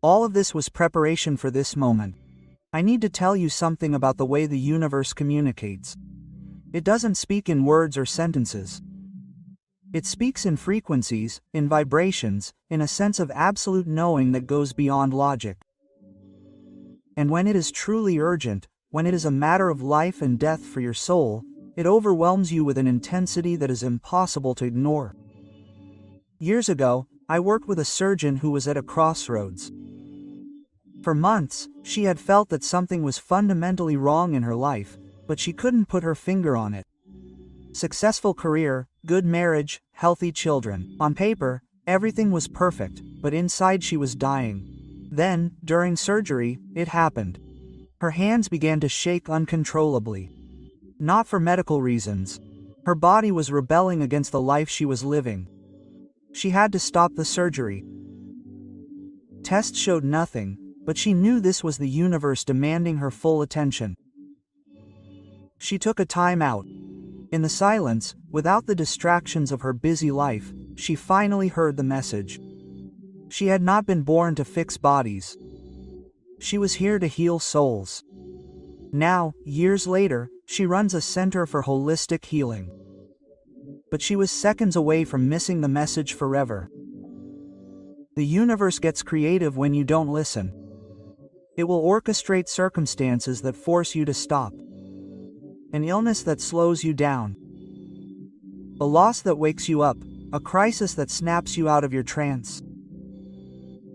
All of this was preparation for this moment. I need to tell you something about the way the universe communicates. It doesn't speak in words or sentences. It speaks in frequencies, in vibrations, in a sense of absolute knowing that goes beyond logic. And when it is truly urgent, when it is a matter of life and death for your soul, it overwhelms you with an intensity that is impossible to ignore. Years ago, I worked with a surgeon who was at a crossroads. For months, she had felt that something was fundamentally wrong in her life, but she couldn't put her finger on it. Successful career, good marriage, healthy children. On paper, everything was perfect, but inside she was dying. Then, during surgery, it happened. Her hands began to shake uncontrollably. Not for medical reasons. Her body was rebelling against the life she was living. She had to stop the surgery. Tests showed nothing, but she knew this was the universe demanding her full attention. She took a time out. In the silence, without the distractions of her busy life, she finally heard the message. She had not been born to fix bodies. She was here to heal souls. Now, years later, she runs a center for holistic healing. But she was seconds away from missing the message forever. The universe gets creative when you don't listen. It will orchestrate circumstances that force you to stop. An illness that slows you down. A loss that wakes you up, a crisis that snaps you out of your trance.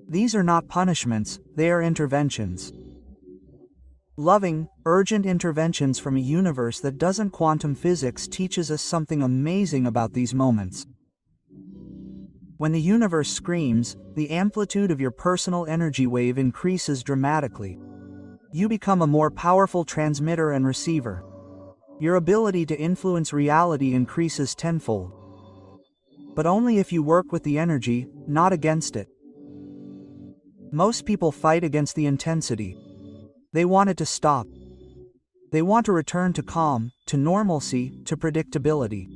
These are not punishments, they are interventions. Loving, urgent interventions from a universe that doesn't. Quantum physics teaches us something amazing about these moments. When the universe screams, the amplitude of your personal energy wave increases dramatically. You become a more powerful transmitter and receiver. Your ability to influence reality increases tenfold. But only if you work with the energy, not against it. Most people fight against the intensity. They want it to stop. They want to return to calm, to normalcy, to predictability.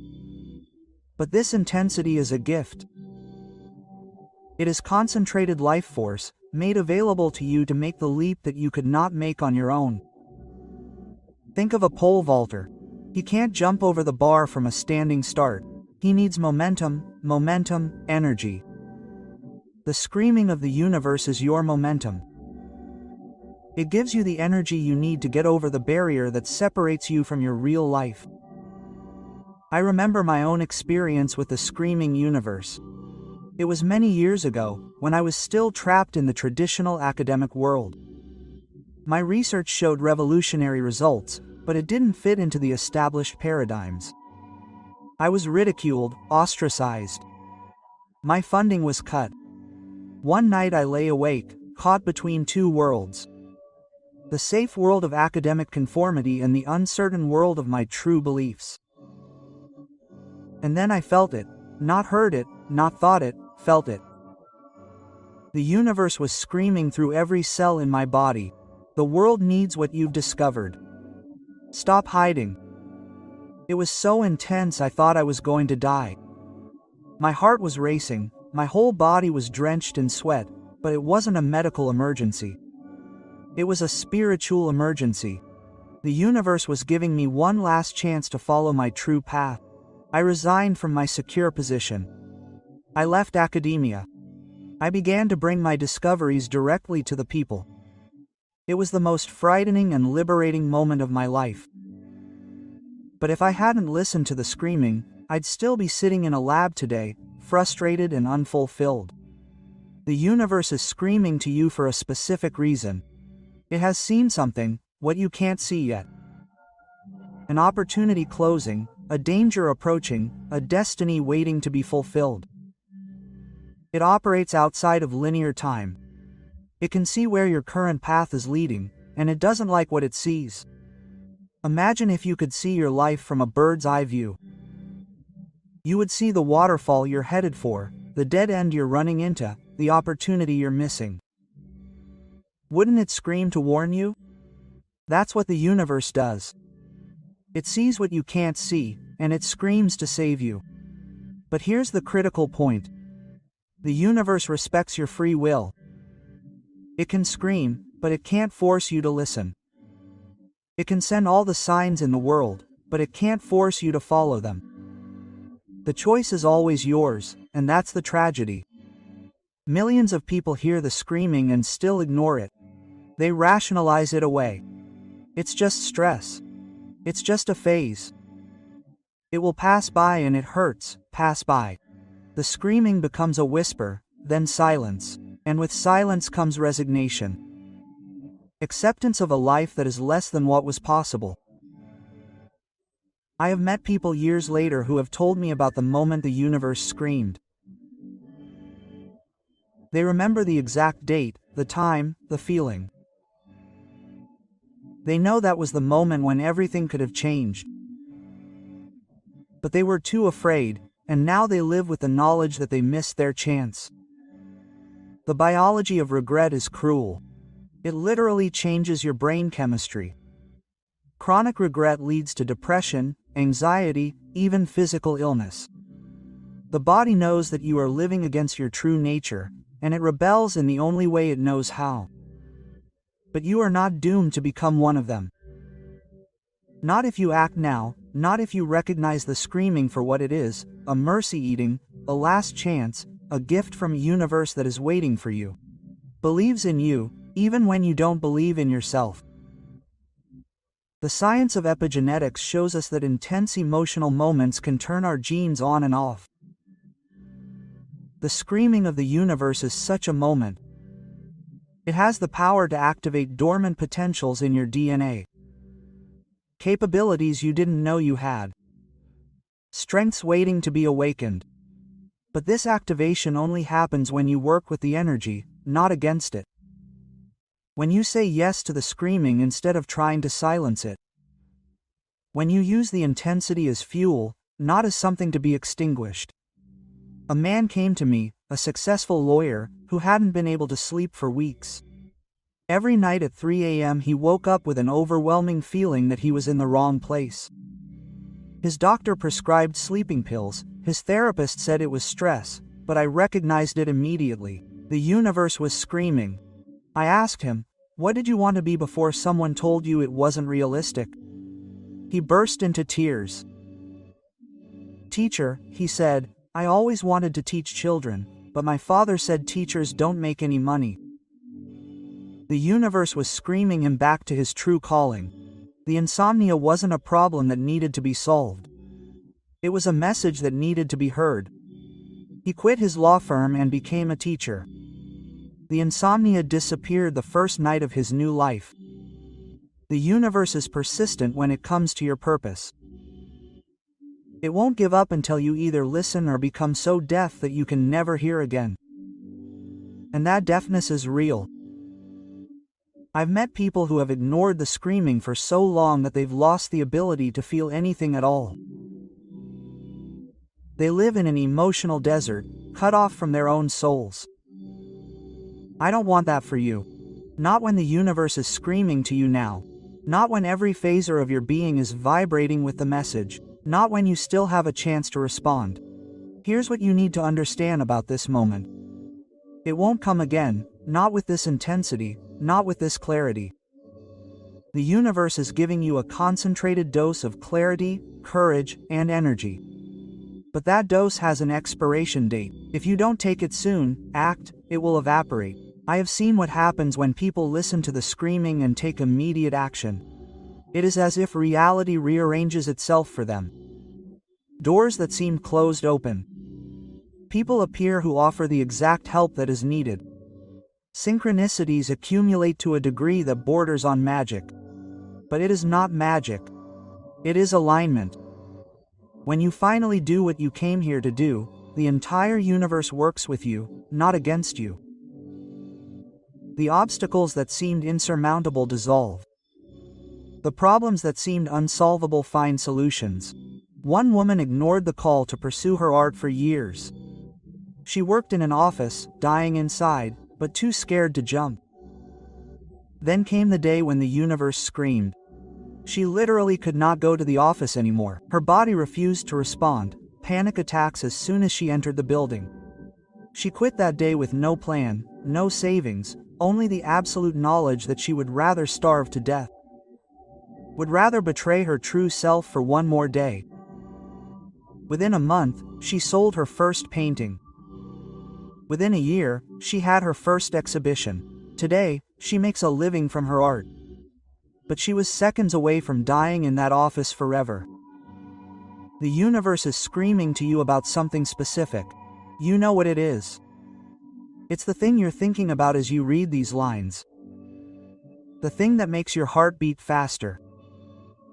But this intensity is a gift. It is concentrated life force, made available to you to make the leap that you could not make on your own. Think of a pole vaulter. He can't jump over the bar from a standing start. He needs momentum, energy. The screaming of the universe is your momentum. It gives you the energy you need to get over the barrier that separates you from your real life. I remember my own experience with the screaming universe. It was many years ago, when I was still trapped in the traditional academic world. My research showed revolutionary results, but it didn't fit into the established paradigms. I was ridiculed, ostracized. My funding was cut. One night I lay awake, caught between two worlds. The safe world of academic conformity and the uncertain world of my true beliefs. And then I felt it, not heard it, not thought it, felt it. The universe was screaming through every cell in my body. The world needs what you've discovered. Stop hiding. It was so intense I thought I was going to die. My heart was racing, my whole body was drenched in sweat, but it wasn't a medical emergency. It was a spiritual emergency. The universe was giving me one last chance to follow my true path. I resigned from my secure position. I left academia. I began to bring my discoveries directly to the people. It was the most frightening and liberating moment of my life. But if I hadn't listened to the screaming, I'd still be sitting in a lab today, frustrated and unfulfilled. The universe is screaming to you for a specific reason. It has seen something, what you can't see yet. An opportunity closing, a danger approaching, a destiny waiting to be fulfilled. It operates outside of linear time. It can see where your current path is leading, and it doesn't like what it sees. Imagine if you could see your life from a bird's eye view. You would see the waterfall you're headed for, the dead end you're running into, the opportunity you're missing. Wouldn't it scream to warn you? That's what the universe does. It sees what you can't see, and it screams to save you. But here's the critical point. The universe respects your free will. It can scream, but it can't force you to listen. It can send all the signs in the world, but it can't force you to follow them. The choice is always yours, and that's the tragedy. Millions of people hear the screaming and still ignore it. They rationalize it away. It's just stress. It's just a phase. It will pass by and it hurts, pass by. The screaming becomes a whisper, then silence, and with silence comes resignation. Acceptance of a life that is less than what was possible. I have met people years later who have told me about the moment the universe screamed. They remember the exact date, the time, the feeling. They know that was the moment when everything could have changed. But they were too afraid, and now they live with the knowledge that they missed their chance. The biology of regret is cruel. It literally changes your brain chemistry. Chronic regret leads to depression, anxiety, even physical illness. The body knows that you are living against your true nature, and it rebels in the only way it knows how. But you are not doomed to become one of them. Not if you act now, not if you recognize the screaming for what it is, a mercy eating, a last chance, a gift from a universe that is waiting for you. Believes in you, even when you don't believe in yourself. The science of epigenetics shows us that intense emotional moments can turn our genes on and off. The screaming of the universe is such a moment. It has the power to activate dormant potentials in your DNA. Capabilities you didn't know you had. Strengths waiting to be awakened. But this activation only happens when you work with the energy, not against it. When you say yes to the screaming instead of trying to silence it. When you use the intensity as fuel, not as something to be extinguished. A man came to me, a successful lawyer, who hadn't been able to sleep for weeks. Every night at 3 a.m. he woke up with an overwhelming feeling that he was in the wrong place. His doctor prescribed sleeping pills, his therapist said it was stress, but I recognized it immediately. The universe was screaming. I asked him, "What did you want to be before someone told you it wasn't realistic?" He burst into tears. "Teacher," he said, "I always wanted to teach children, but my father said teachers don't make any money." The universe was screaming him back to his true calling. The insomnia wasn't a problem that needed to be solved. It was a message that needed to be heard. He quit his law firm and became a teacher. The insomnia disappeared the first night of his new life. The universe is persistent when it comes to your purpose. It won't give up until you either listen or become so deaf that you can never hear again. And that deafness is real. I've met people who have ignored the screaming for so long that they've lost the ability to feel anything at all. They live in an emotional desert, cut off from their own souls. I don't want that for you. Not when the universe is screaming to you now. Not when every phaser of your being is vibrating with the message. Not when you still have a chance to respond. Here's what you need to understand about this moment. It won't come again, not with this intensity, not with this clarity. The universe is giving you a concentrated dose of clarity, courage, and energy. But that dose has an expiration date. If you don't take it soon, it will evaporate. I have seen what happens when people listen to the screaming and take immediate action. It is as if reality rearranges itself for them. Doors that seemed closed open. People appear who offer the exact help that is needed. Synchronicities accumulate to a degree that borders on magic. But it is not magic. It is alignment. When you finally do what you came here to do, the entire universe works with you, not against you. The obstacles that seemed insurmountable dissolve. The problems that seemed unsolvable find solutions. One woman ignored the call to pursue her art for years. She worked in an office, dying inside, but too scared to jump. Then came the day when the universe screamed. She literally could not go to the office anymore. Her body refused to respond, panic attacks as soon as she entered the building. She quit that day with no plan, no savings, only the absolute knowledge that she would rather starve to death. Would rather betray her true self for one more day. Within a month, she sold her first painting. Within a year, she had her first exhibition. Today, she makes a living from her art. But she was seconds away from dying in that office forever. The universe is screaming to you about something specific. You know what it is. It's the thing you're thinking about as you read these lines. The thing that makes your heart beat faster.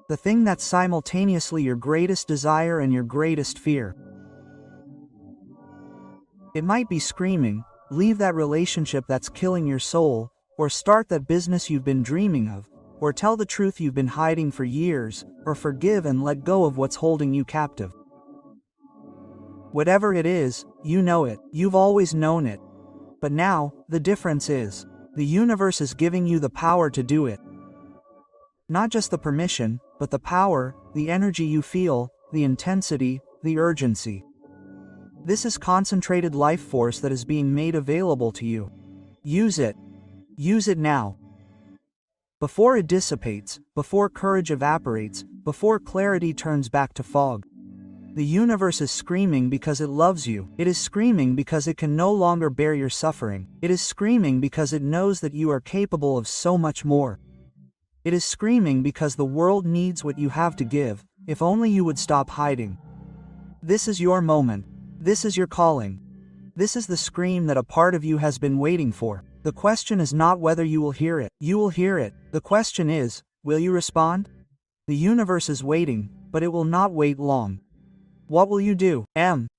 The thing that's simultaneously your greatest desire and your greatest fear. It might be screaming, leave that relationship that's killing your soul, or start that business you've been dreaming of, or tell the truth you've been hiding for years, or forgive and let go of what's holding you captive. Whatever it is, you know it, you've always known it. But now, the difference is, the universe is giving you the power to do it. Not just the permission, but the power, the energy you feel, the intensity, the urgency. This is concentrated life force that is being made available to you. Use it. Use it now. Before it dissipates, before courage evaporates, before clarity turns back to fog. The universe is screaming because it loves you. It is screaming because it can no longer bear your suffering. It is screaming because it knows that you are capable of so much more. It is screaming because the world needs what you have to give, if only you would stop hiding. This is your moment. This is your calling. This is the scream that a part of you has been waiting for. The question is not whether you will hear it. You will hear it. The question is, will you respond? The universe is waiting, but it will not wait long. What will you do?